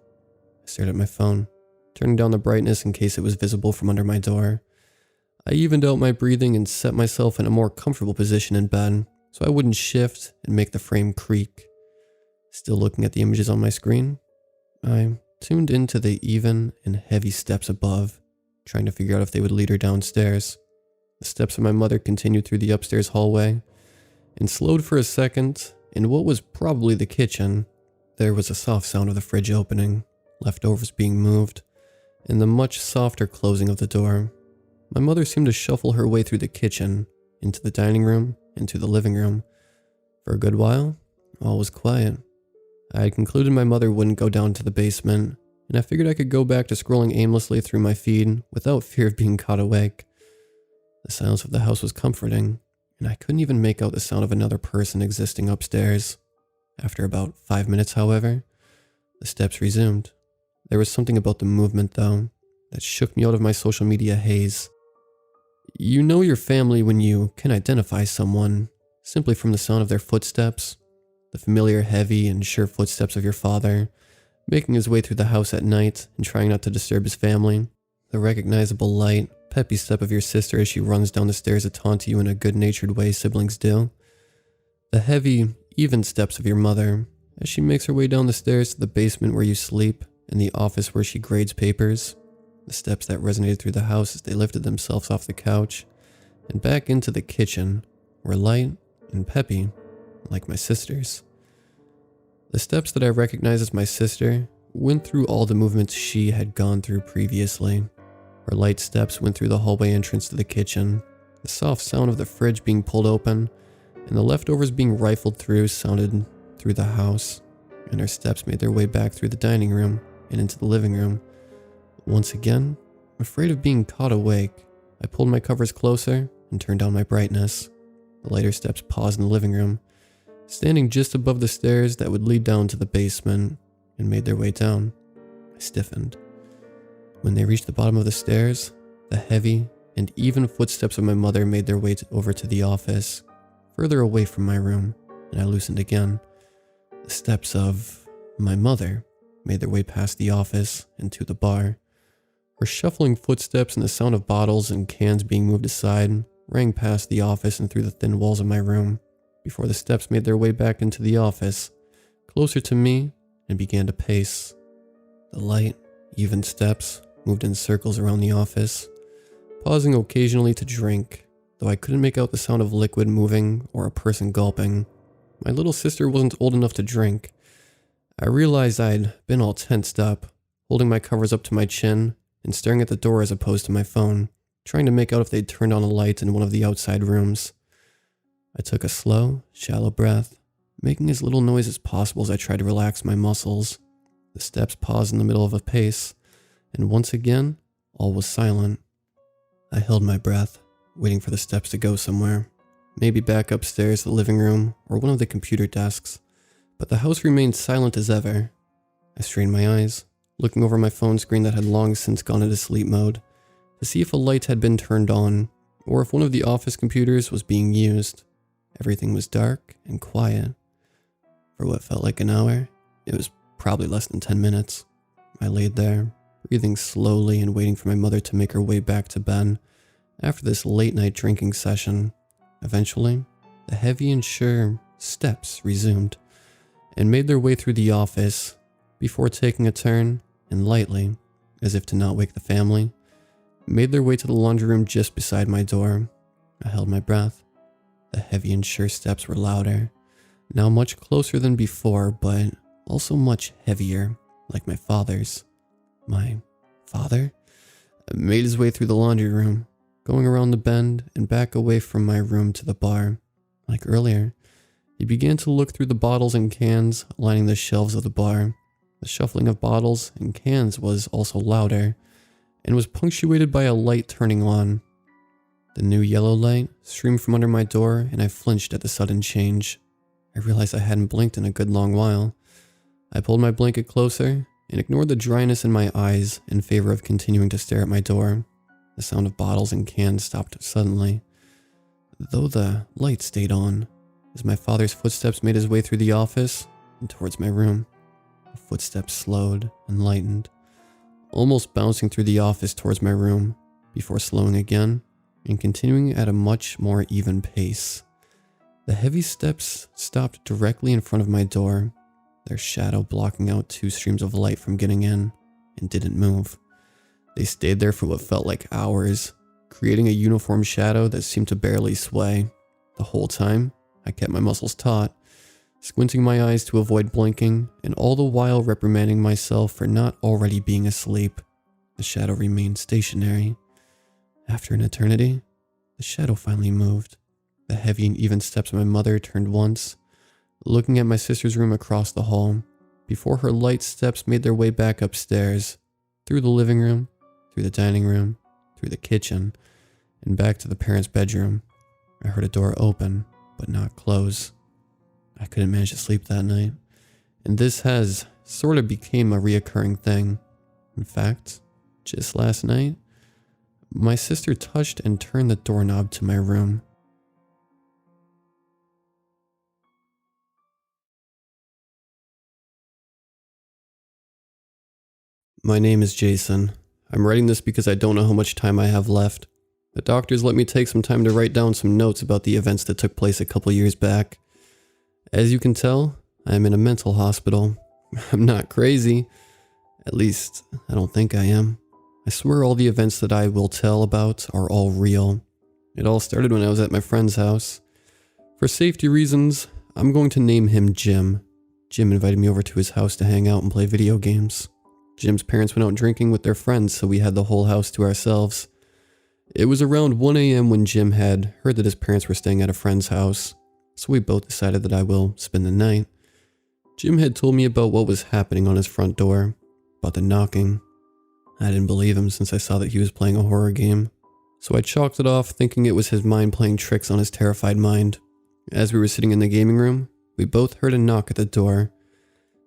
I stared at my phone, turning down the brightness in case it was visible from under my door. I evened out my breathing and set myself in a more comfortable position in bed, so I wouldn't shift and make the frame creak. Still looking at the images on my screen, I tuned into the even and heavy steps above, trying to figure out if they would lead her downstairs. The steps of my mother continued through the upstairs hallway, and slowed for a second. In what was probably the kitchen, there was a soft sound of the fridge opening, leftovers being moved, and the much softer closing of the door. My mother seemed to shuffle her way through the kitchen, into the dining room, into the living room. For a good while, all was quiet. I had concluded my mother wouldn't go down to the basement, and I figured I could go back to scrolling aimlessly through my feed without fear of being caught awake. The silence of the house was comforting, and I couldn't even make out the sound of another person existing upstairs. After about 5 minutes, however, the steps resumed. There was something about the movement, though, that shook me out of my social media haze. You know your family when you can identify someone simply from the sound of their footsteps, the familiar heavy and sure footsteps of your father, making his way through the house at night and trying not to disturb his family, the recognizable light, peppy step of your sister as she runs down the stairs to taunt you in a good-natured way siblings do, the heavy, even steps of your mother as she makes her way down the stairs to the basement where you sleep and the office where she grades papers, the steps that resonated through the house as they lifted themselves off the couch and back into the kitchen, were light and peppy, like my sister's. The steps that I recognized as my sister went through all the movements she had gone through previously. Her light steps went through the hallway entrance to the kitchen, the soft sound of the fridge being pulled open, and the leftovers being rifled through sounded through the house, and her steps made their way back through the dining room and into the living room. Once again, afraid of being caught awake, I pulled my covers closer and turned down my brightness. The lighter steps paused in the living room, standing just above the stairs that would lead down to the basement, and made their way down. I stiffened. When they reached the bottom of the stairs, the heavy and even footsteps of my mother made their way over to the office, further away from my room, and I loosened again. The steps of my mother made their way past the office and to the bar. Her shuffling footsteps and the sound of bottles and cans being moved aside rang past the office and through the thin walls of my room, before the steps made their way back into the office, closer to me, and began to pace. The light, even steps moved in circles around the office, pausing occasionally to drink, though I couldn't make out the sound of liquid moving or a person gulping. My little sister wasn't old enough to drink. I realized I'd been all tensed up, holding my covers up to my chin and staring at the door as opposed to my phone, trying to make out if they'd turned on a light in one of the outside rooms. I took a slow, shallow breath, making as little noise as possible as I tried to relax my muscles. The steps paused in the middle of a pace, and once again, all was silent. I held my breath, waiting for the steps to go somewhere, maybe back upstairs to the living room or one of the computer desks, but the house remained silent as ever. I strained my eyes, looking over my phone screen that had long since gone into sleep mode, to see if a light had been turned on, or if one of the office computers was being used. Everything was dark and quiet. For what felt like an hour, it was probably less than 10 minutes. I laid there, breathing slowly and waiting for my mother to make her way back to bed after this late-night drinking session. Eventually, the heavy and sure steps resumed and made their way through the office before taking a turn and lightly, as if to not wake the family, made their way to the laundry room just beside my door. I held my breath. The heavy and sure steps were louder, now much closer than before, but also much heavier, like my father's. My father made his way through the laundry room, going around the bend and back away from my room to the bar. Like earlier, he began to look through the bottles and cans lining the shelves of the bar. The shuffling of bottles and cans was also louder, and was punctuated by a light turning on. The new yellow light streamed from under my door, and I flinched at the sudden change. I realized I hadn't blinked in a good long while. I pulled my blanket closer and ignored the dryness in my eyes in favor of continuing to stare at my door. The sound of bottles and cans stopped suddenly, though the light stayed on, as my father's footsteps made his way through the office and towards my room. The footsteps slowed and lightened, almost bouncing through the office towards my room, before slowing again and continuing at a much more even pace. The heavy steps stopped directly in front of my door, their shadow blocking out 2 streams of light from getting in, and didn't move. They stayed there for what felt like hours, creating a uniform shadow that seemed to barely sway. The whole time, I kept my muscles taut, squinting my eyes to avoid blinking, and all the while reprimanding myself for not already being asleep. The shadow remained stationary. After an eternity, the shadow finally moved, The heavy and even steps of my mother turned once, looking at my sister's room across the hall, before her light steps made their way back upstairs, through the living room, through the dining room, through the kitchen, and back to the parents' bedroom. I heard a door open, but not close. I couldn't manage to sleep that night, and this has sort of became a reoccurring thing. In fact, just last night, my sister touched and turned the doorknob to my room. My name is Jason. I'm writing this because I don't know how much time I have left. The doctors let me take some time to write down some notes about the events that took place a couple years back. As you can tell, I am in a mental hospital. I'm not crazy. At least, I don't think I am. I swear all the events that I will tell about are all real. It all started when I was at my friend's house. For safety reasons, I'm going to name him Jim. Jim invited me over to his house to hang out and play video games. Jim's parents went out drinking with their friends, so we had the whole house to ourselves. It was around 1 a.m. when Jim had heard that his parents were staying at a friend's house, so we both decided that I will spend the night. Jim had told me about what was happening on his front door, about the knocking. I didn't believe him since I saw that he was playing a horror game, so I chalked it off thinking it was his mind playing tricks on his terrified mind. As we were sitting in the gaming room, we both heard a knock at the door.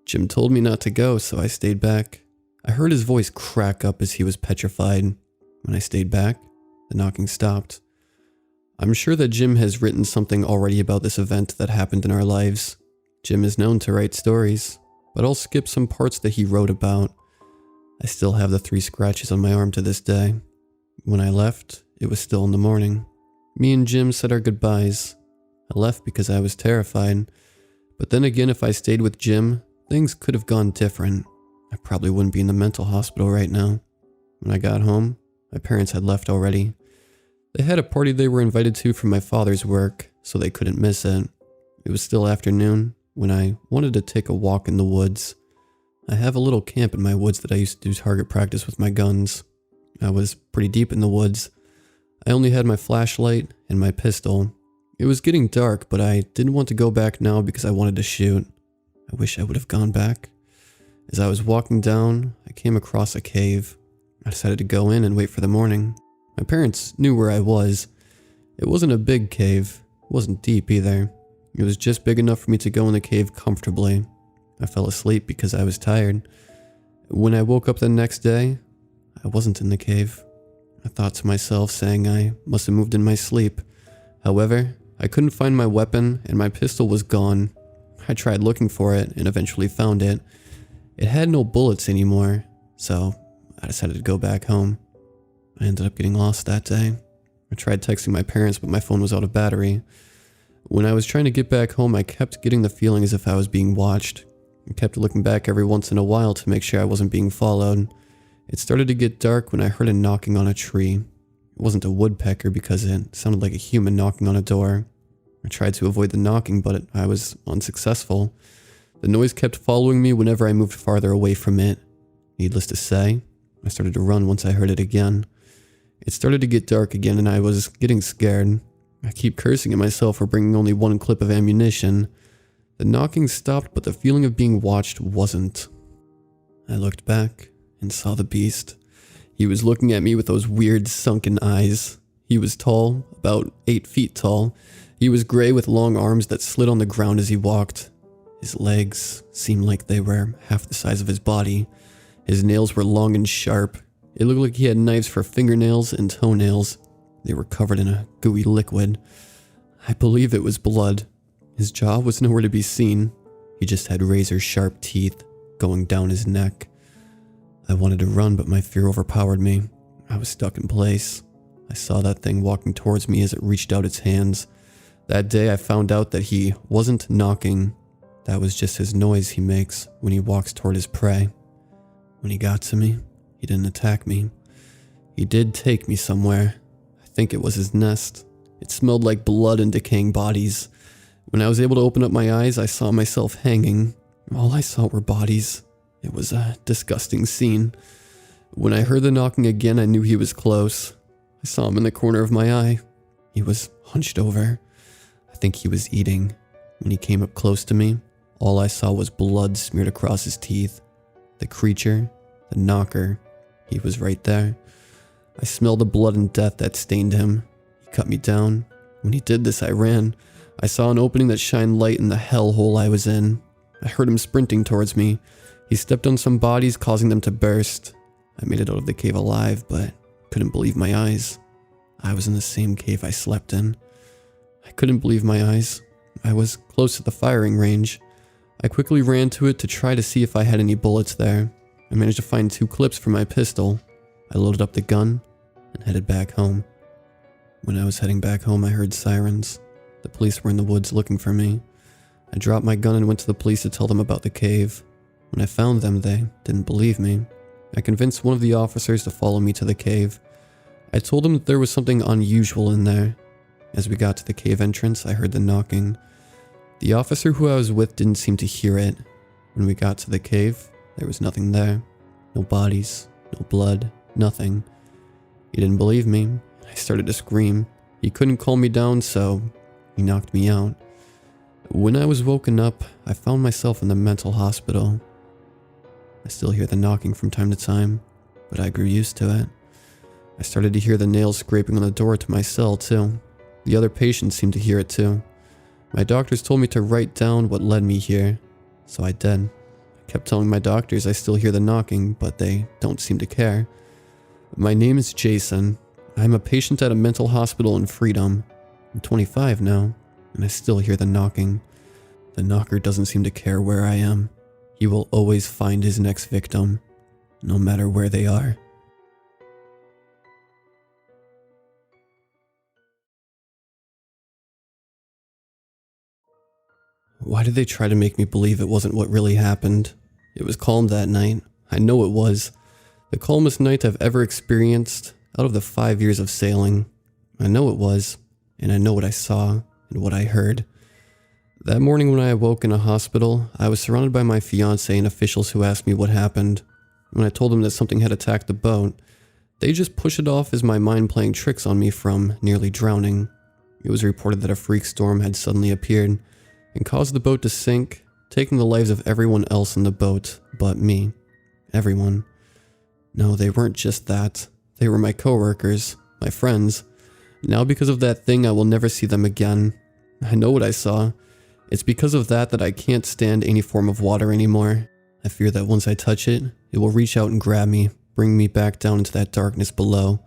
Jim told me not to go, so I stayed back. I heard his voice crack up as he was petrified. When I stayed back, the knocking stopped. I'm sure that Jim has written something already about this event that happened in our lives. Jim is known to write stories, but I'll skip some parts that he wrote about. I still have the 3 scratches on my arm to this day. When I left, it was still in the morning. Me and Jim said our goodbyes. I left because I was terrified, but then again, if I stayed with Jim, things could have gone different. I probably wouldn't be in the mental hospital right now. When I got home, my parents had left already. They had a party they were invited to from my father's work, so they couldn't miss it. It was still afternoon when I wanted to take a walk in the woods. I have a little camp in my woods that I used to do target practice with my guns. I was pretty deep in the woods. I only had my flashlight and my pistol. It was getting dark, but I didn't want to go back now because I wanted to shoot. I wish I would have gone back. As I was walking down, I came across a cave. I decided to go in and wait for the morning. My parents knew where I was. It wasn't a big cave. It wasn't deep either. It was just big enough for me to go in the cave comfortably. I fell asleep because I was tired. When I woke up the next day, I wasn't in the cave. I thought to myself, saying I must have moved in my sleep. However, I couldn't find my weapon and my pistol was gone. I tried looking for it and eventually found it. It had no bullets anymore, so I decided to go back home. I ended up getting lost that day. I tried texting my parents, but my phone was out of battery. When I was trying to get back home, I kept getting the feeling as if I was being watched. I kept looking back every once in a while to make sure I wasn't being followed. It started to get dark when I heard a knocking on a tree. It wasn't a woodpecker because it sounded like a human knocking on a door. I tried to avoid the knocking, but I was unsuccessful. The noise kept following me whenever I moved farther away from it. Needless to say, I started to run once I heard it again. It started to get dark again and I was getting scared. I keep cursing at myself for bringing only 1 clip of ammunition. The knocking stopped, but the feeling of being watched wasn't. I looked back and saw the beast. He was looking at me with those weird sunken eyes. He was tall, about 8 feet tall. He was gray with long arms that slid on the ground as he walked. His legs seemed like they were half the size of his body. His nails were long and sharp. It looked like he had knives for fingernails and toenails. They were covered in a gooey liquid. I believe it was blood. His jaw was nowhere to be seen. He just had razor-sharp teeth going down his neck. I wanted to run, but my fear overpowered me. I was stuck in place. I saw that thing walking towards me as it reached out its hands. That day I found out that he wasn't knocking. That was just his noise he makes when he walks toward his prey. When he got to me, he didn't attack me. He did take me somewhere. I think it was his nest. It smelled like blood and decaying bodies. When I was able to open up my eyes, I saw myself hanging. All I saw were bodies. It was a disgusting scene. When I heard the knocking again, I knew he was close. I saw him in the corner of my eye. He was hunched over. think he was eating. When he came up close to me, all I saw was blood smeared across his teeth. The creature, the knocker, he was right there. I smelled the blood and death that stained him. He cut me down. When he did this, I ran. I saw an opening that shined light in the hellhole I was in. I heard him sprinting towards me. He stepped on some bodies, causing them to burst. I made it out of the cave alive, but couldn't believe my eyes. I was in the same cave I slept in. I couldn't believe my eyes. I was close to the firing range. I quickly ran to it to try to see if I had any bullets there. I managed to find 2 clips for my pistol. I loaded up the gun and headed back home. When I was heading back home, I heard sirens. The police were in the woods looking for me. I dropped my gun and went to the police to tell them about the cave. When I found them, they didn't believe me. I convinced one of the officers to follow me to the cave. I told him that there was something unusual in there. As we got to the cave entrance, I heard the knocking. The officer who I was with didn't seem to hear it. When we got to the cave, there was nothing there. No bodies, no blood, nothing. He didn't believe me. I started to scream. He couldn't calm me down, so he knocked me out. When I was woken up, I found myself in the mental hospital. I still hear the knocking from time to time, but I grew used to it. I started to hear the nails scraping on the door to my cell too. The other patients seemed to hear it too. My doctors told me to write down what led me here, so I did. I kept telling my doctors I still hear the knocking, but they don't seem to care. My name is Jason. I'm a patient at a mental hospital in Freedom. I'm 25 now, and I still hear the knocking. The knocker doesn't seem to care where I am. He will always find his next victim, no matter where they are. Why did they try to make me believe it wasn't what really happened? It was calm that night. I know it was. The calmest night I've ever experienced out of the 5 years of sailing. I know it was, and I know what I saw and what I heard. That morning when I awoke in a hospital, I was surrounded by my fiancé and officials who asked me what happened. When I told them that something had attacked the boat, they just pushed it off as my mind playing tricks on me from nearly drowning. It was reported that a freak storm had suddenly appeared and caused the boat to sink, taking the lives of everyone else in the boat but me. Everyone. No, they weren't just that. They were my coworkers, my friends. Now because of that thing, I will never see them again. I know what I saw. It's because of that I can't stand any form of water anymore. I fear that once I touch it, it will reach out and grab me, bring me back down into that darkness below.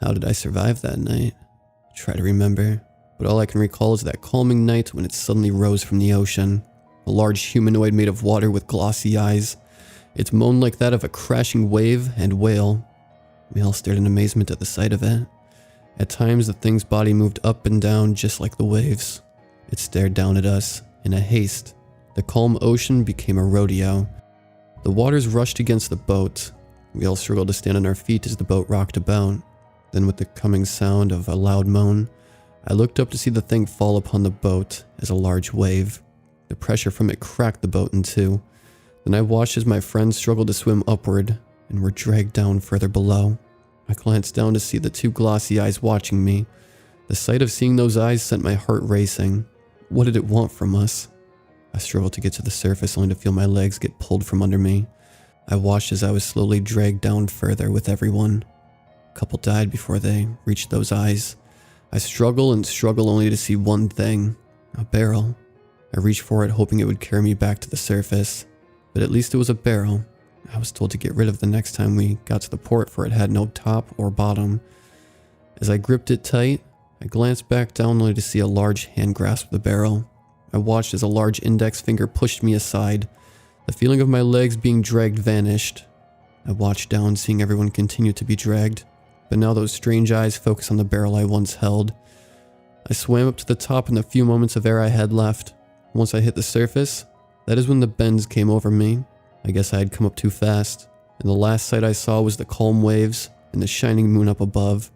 How did I survive that night? I try to remember, but all I can recall is that calming night when it suddenly rose from the ocean. A large humanoid made of water with glossy eyes. Its moan like that of a crashing wave and whale. We all stared in amazement at the sight of it. At times, the thing's body moved up and down just like the waves. It stared down at us in a haste. The calm ocean became a rodeo. The waters rushed against the boat. We all struggled to stand on our feet as the boat rocked about. Then with the coming sound of a loud moan, I looked up to see the thing fall upon the boat as a large wave. The pressure from it cracked the boat in two. Then I watched as my friends struggled to swim upward and were dragged down further below. I glanced down to see the two glossy eyes watching me. The sight of seeing those eyes sent my heart racing. What did it want from us? I struggled to get to the surface only to feel my legs get pulled from under me. I watched as I was slowly dragged down further with everyone. A couple died before they reached those eyes. I struggle and struggle only to see one thing, a barrel. I reached for it hoping it would carry me back to the surface, but at least it was a barrel. I was told to get rid of the next time we got to the port for it had no top or bottom. As I gripped it tight, I glanced back down only to see a large hand grasp the barrel. I watched as a large index finger pushed me aside. The feeling of my legs being dragged vanished. I watched down, seeing everyone continue to be dragged, but now those strange eyes focused on the barrel I once held. I swam up to the top in the few moments of air I had left. Once I hit the surface, that is when the bends came over me. I guess I had come up too fast, and the last sight I saw was the calm waves and the shining moon up above.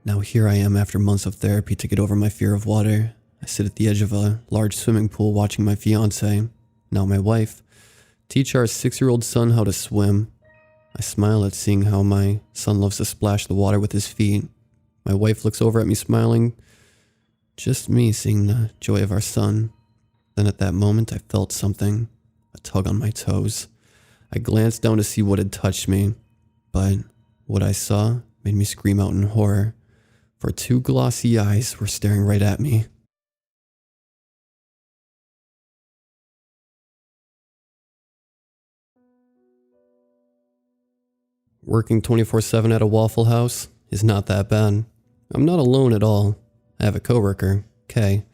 Now here I am after months of therapy to get over my fear of water. I sit at the edge of a large swimming pool watching my fiancé, now my wife, teach our 6-year-old son how to swim. I smile at seeing how my son loves to splash the water with his feet. My wife looks over at me smiling. Just me seeing the joy of our son. Then at that moment I felt something, a tug on my toes. I glanced down to see what had touched me, but what I saw made me scream out in horror, for two glossy eyes were staring right at me. Working 24/7 at a Waffle House is not that bad. I'm not alone at all. I have a coworker, Kay.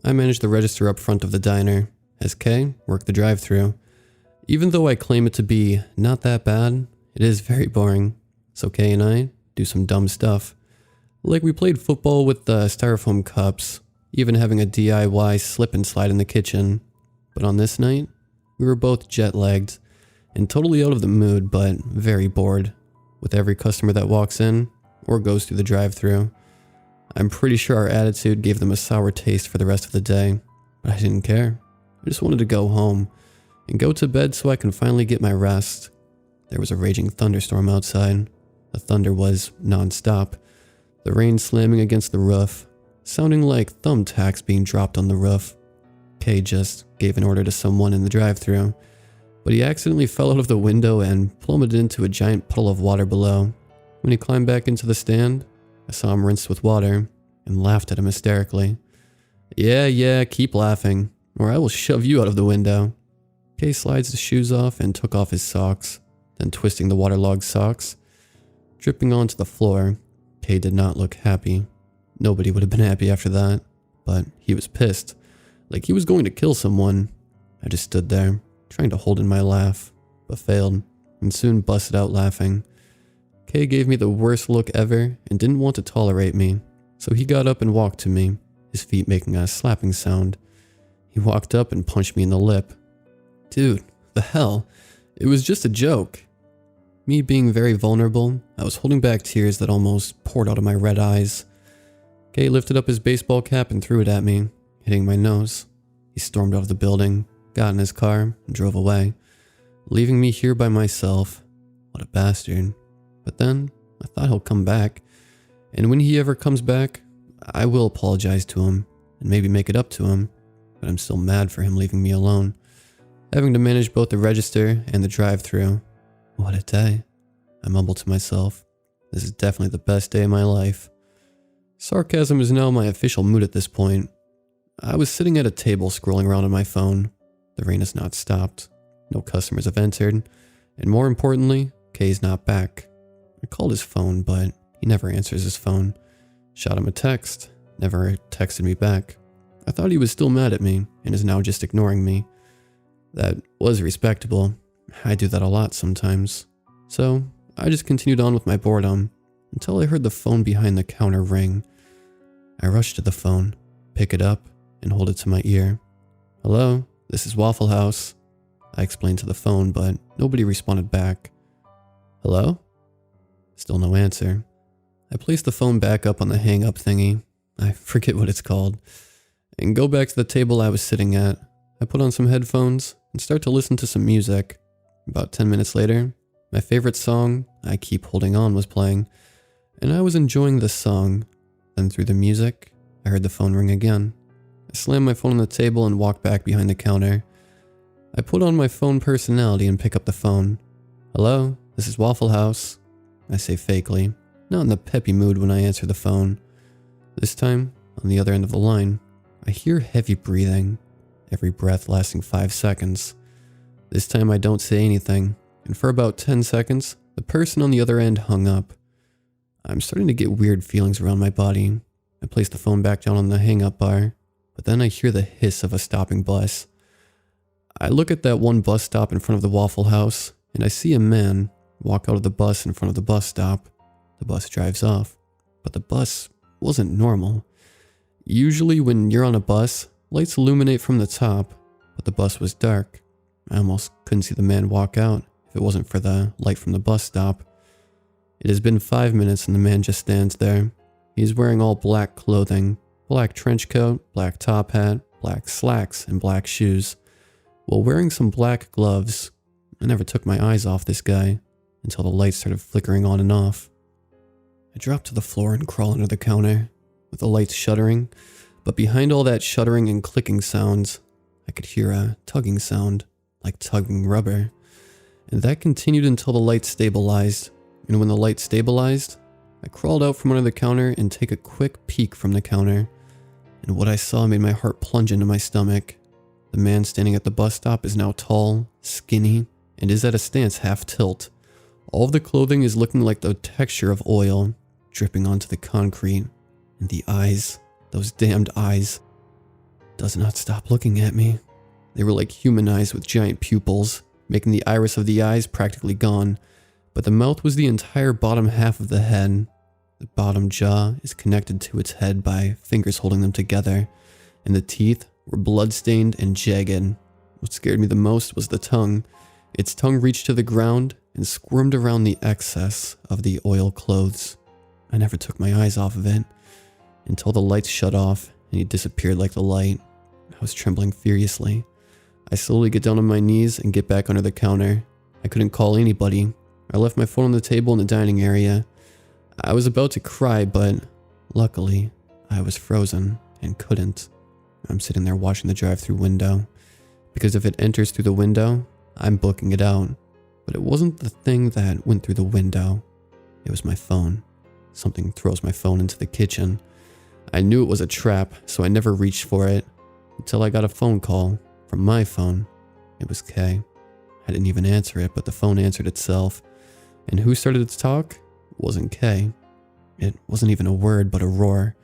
I manage the register up front of the diner, as Kay work the drive-thru. Even though I claim it to be not that bad, it is very boring. So Kay and I do some dumb stuff. Like we played football with the styrofoam cups, even having a DIY slip and slide in the kitchen. But on this night, we were both jet-lagged and totally out of the mood, but very bored with every customer that walks in or goes through the drive-thru. I'm pretty sure our attitude gave them a sour taste for the rest of the day, but I didn't care. I just wanted to go home and go to bed so I can finally get my rest. There was a raging thunderstorm outside. The thunder was non-stop, the rain slamming against the roof, sounding like thumbtacks being dropped on the roof. Kay just gave an order to someone in the drive-thru, but he accidentally fell out of the window and plummeted into a giant puddle of water below. When he climbed back into the stand, I saw him rinsed with water and laughed at him hysterically. Yeah, keep laughing, or I will shove you out of the window. Kay slides his shoes off and took off his socks, then twisting the waterlogged socks, dripping onto the floor. Kay did not look happy. Nobody would have been happy after that, but he was pissed, like he was going to kill someone. I just stood there, trying to hold in my laugh, but failed, and soon busted out laughing. Kay gave me the worst look ever and didn't want to tolerate me, so he got up and walked to me, his feet making a slapping sound. He walked up and punched me in the lip. Dude, the hell? It was just a joke. Me being very vulnerable, I was holding back tears that almost poured out of my red eyes. Kay lifted up his baseball cap and threw it at me, hitting my nose. He stormed out of the building, got in his car, and drove away, leaving me here by myself. What a bastard. But then, I thought he'll come back, and when he ever comes back, I will apologize to him, and maybe make it up to him, but I'm still mad for him leaving me alone, having to manage both the register and the drive-thru. What a day. I mumbled to myself. This is definitely the best day of my life. Sarcasm is now my official mood at this point. I was sitting at a table scrolling around on my phone. The rain has not stopped. No customers have entered, and more importantly, Kay's not back. I called his phone, but he never answers his phone. Shot him a text, never texted me back. I thought he was still mad at me and is now just ignoring me. That was respectable. I do that a lot sometimes. So I just continued on with my boredom until I heard the phone behind the counter ring. I rushed to the phone, pick it up, and hold it to my ear. Hello, this is Waffle House. I explained to the phone, but nobody responded back. Hello? Still no answer. I placed the phone back up on the hang-up thingy, I forget what it's called, and go back to the table I was sitting at. I put on some headphones and start to listen to some music. About 10 minutes later, my favorite song, I Keep Holding On, was playing, and I was enjoying the song. Then through the music, I heard the phone ring again. I slammed my phone on the table and walked back behind the counter. I put on my phone personality and pick up the phone. Hello, this is Waffle House. I say fakely, not in the peppy mood when I answer the phone. This time, on the other end of the line, I hear heavy breathing, every breath lasting 5 seconds. This time I don't say anything, and for about 10 seconds, the person on the other end hung up. I'm starting to get weird feelings around my body. I place the phone back down on the hang-up bar, but then I hear the hiss of a stopping bus. I look at that one bus stop in front of the Waffle House, and I see a man walk out of the bus in front of the bus stop. The bus drives off, but the bus wasn't normal. Usually when you're on a bus, lights illuminate from the top, but the bus was dark. I almost couldn't see the man walk out if it wasn't for the light from the bus stop. It has been 5 minutes and the man just stands there. He's wearing all black clothing, black trench coat, black top hat, black slacks, and black shoes, while wearing some black gloves. I never took my eyes off this guy until the lights started flickering on and off. I drop to the floor and crawl under the counter. with the lights shuddering, but behind all that shuddering and clicking sounds, I could hear a tugging sound, like tugging rubber. And that continued until the light stabilized. And when the light stabilized, I crawled out from under the counter and take a quick peek from the counter. And what I saw made my heart plunge into my stomach. The man standing at the bus stop is now tall, skinny, and is at a stance half tilt. All of the clothing is looking like the texture of oil, dripping onto the concrete. And the eyes, those damned eyes, does not stop looking at me. They were like human eyes with giant pupils, making the iris of the eyes practically gone. But the mouth was the entire bottom half of the head. The bottom jaw is connected to its head by fingers holding them together, and the teeth were blood-stained and jagged. What scared me the most was the tongue. Its tongue reached to the ground and squirmed around the excess of the oil clothes. I never took my eyes off of it until the lights shut off and he disappeared like the light. I was trembling furiously. I slowly get down on my knees and get back under the counter. I couldn't call anybody. I left my phone on the table in the dining area. I was about to cry, but luckily, I was frozen and couldn't. I'm sitting there watching the drive-through window, because if it enters through the window, I'm booking it out. But it wasn't the thing that went through the window. It was my phone. Something throws my phone into the kitchen. I knew it was a trap, so I never reached for it until I got a phone call from my phone. It was Kay. I didn't even answer it, but the phone answered itself. And who started to talk? It wasn't Kay. It wasn't even a word, but a roar.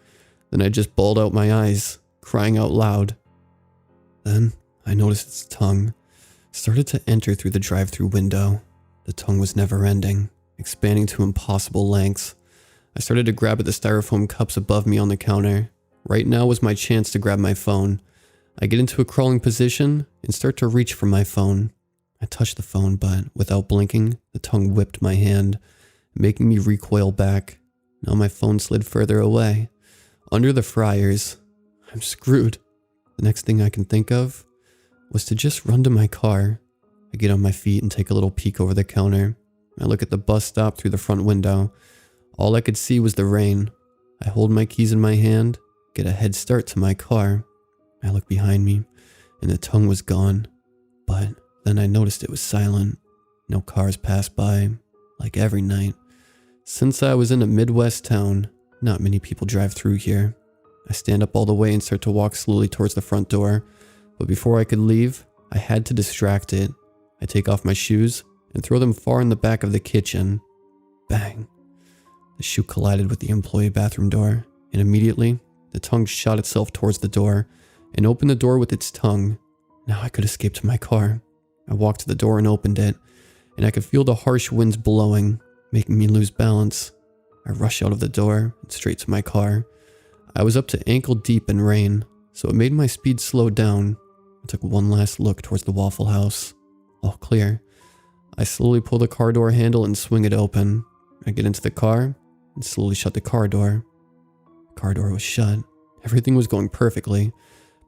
Then I just bawled out my eyes, crying out loud. Then I noticed its tongue started to enter through the drive-through window. The tongue was never-ending, expanding to impossible lengths. I started to grab at the styrofoam cups above me on the counter. Right now was my chance to grab my phone. I get into a crawling position and start to reach for my phone. I touch the phone, but without blinking, the tongue whipped my hand, making me recoil back. Now my phone slid further away, under the fryers. I'm screwed. The next thing I can think of was to just run to my car. I get on my feet and take a little peek over the counter. I look at the bus stop through the front window. All I could see was the rain. I hold my keys in my hand, get a head start to my car. I look behind me, and the tongue was gone. But then I noticed it was silent. No cars passed by, like every night. Since I was in a Midwest town, not many people drive through here. I stand up all the way and start to walk slowly towards the front door. But before I could leave, I had to distract it. I take off my shoes and throw them far in the back of the kitchen. Bang. The shoe collided with the employee bathroom door, and immediately, the tongue shot itself towards the door and opened the door with its tongue. Now I could escape to my car. I walked to the door and opened it, and I could feel the harsh winds blowing, making me lose balance. I rushed out of the door and straight to my car. I was up to ankle deep in rain, so it made my speed slow down. I took one last look towards the Waffle House. All clear. I slowly pull the car door handle and swing it open. I get into the car and slowly shut the car door. The car door was shut. Everything was going perfectly,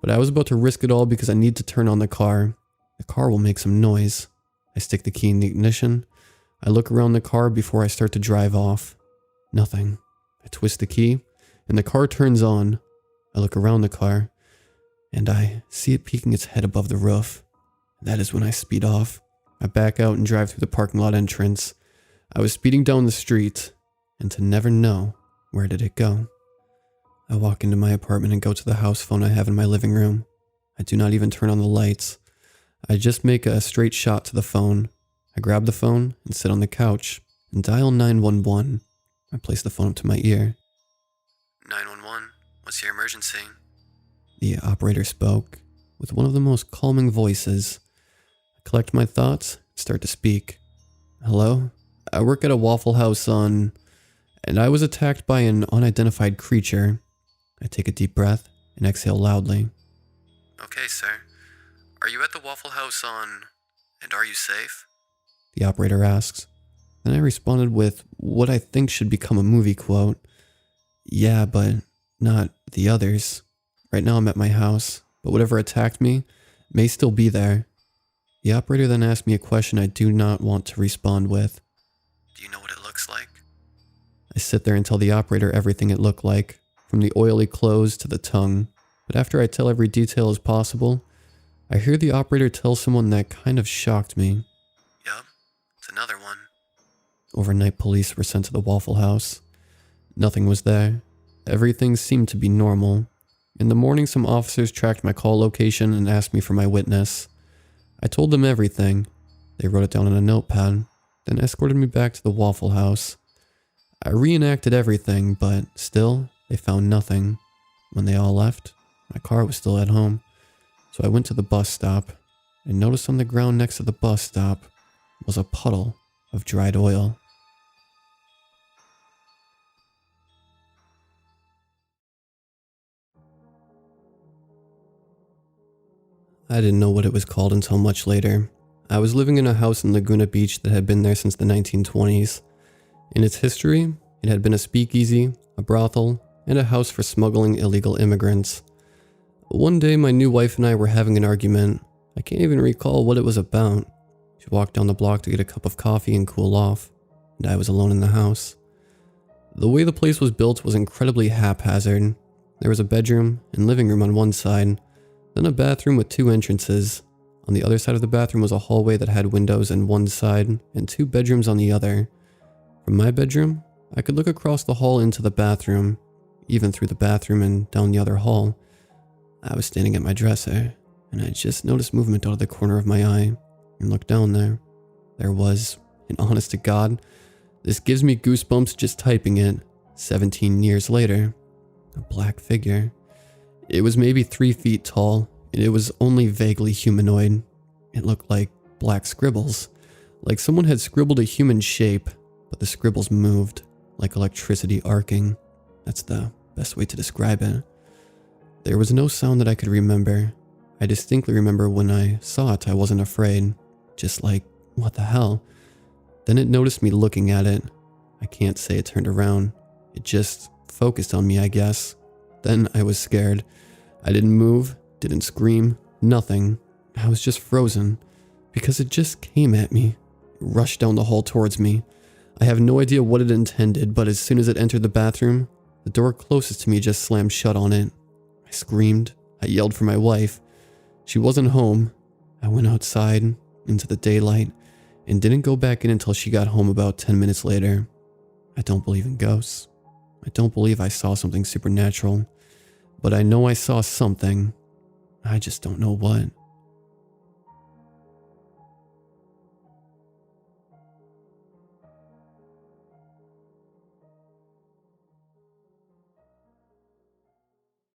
but I was about to risk it all because I need to turn on the car. The car will make some noise. I stick the key in the ignition. I look around the car before I start to drive off. Nothing. I twist the key, and the car turns on. I look around the car, and I see it peeking its head above the roof. That is when I speed off. I back out and drive through the parking lot entrance. I was speeding down the street, and to never know, where did it go? I walk into my apartment and go to the house phone I have in my living room. I do not even turn on the lights. I just make a straight shot to the phone. I grab the phone and sit on the couch and dial 911. I place the phone up to my ear. 911, what's your emergency? The operator spoke with one of the most calming voices. I collect my thoughts and start to speak. Hello? I work at a Waffle House and I was attacked by an unidentified creature. I take a deep breath and exhale loudly. Okay, sir. Are you at the Waffle House and are you safe? The operator asks. Then I responded with what I think should become a movie quote. Yeah, but not the others. Right now I'm at my house, but whatever attacked me may still be there. The operator then asked me a question I do not want to respond with. Do you know what it looks like? I sit there and tell the operator everything it looked like. from the oily clothes to the tongue. But after I tell every detail as possible, I hear the operator tell someone that kind of shocked me. Yup, it's another one. Overnight police were sent to the Waffle House. Nothing was there. Everything seemed to be normal. In the morning, some officers tracked my call location and asked me for my witness. I told them everything. They wrote it down on a notepad, then escorted me back to the Waffle House. I reenacted everything, but still, they found nothing. When they all left, my car was still at home. So I went to the bus stop and noticed on the ground next to the bus stop was a puddle of dried oil. I didn't know what it was called until much later. I was living in a house in Laguna Beach that had been there since the 1920s. In its history, it had been a speakeasy, a brothel, and a house for smuggling illegal immigrants. One day, my new wife and I were having an argument. I can't even recall what it was about. She walked down the block to get a cup of coffee and cool off, and I was alone in the house. The way the place was built was incredibly haphazard. There was a bedroom and living room on one side, then a bathroom with 2 entrances. On the other side of the bathroom was a hallway that had windows on one side and 2 bedrooms on the other. From my bedroom, I could look across the hall into the bathroom, even through the bathroom and down the other hall. I was standing at my dresser, and I just noticed movement out of the corner of my eye and looked down there. There was, and honest to God, this gives me goosebumps just typing it, 17 years later, a black figure. It was maybe 3 feet tall, and it was only vaguely humanoid. It looked like black scribbles, like someone had scribbled a human shape, but the scribbles moved, like electricity arcing. That's the best way to describe it. There was no sound that I could remember. I distinctly remember when I saw it, I wasn't afraid. Just like, what the hell? Then it noticed me looking at it. I can't say it turned around. It just focused on me, I guess. Then I was scared. I didn't move, didn't scream, nothing. I was just frozen, because it just came at me. It rushed down the hall towards me. I have no idea what it intended, but as soon as it entered the bathroom, the door closest to me just slammed shut on it. I screamed. I yelled for my wife. She wasn't home. I went outside, into the daylight, and didn't go back in until she got home about 10 minutes later. I don't believe in ghosts. I don't believe I saw something supernatural, but I know I saw something. I just don't know what.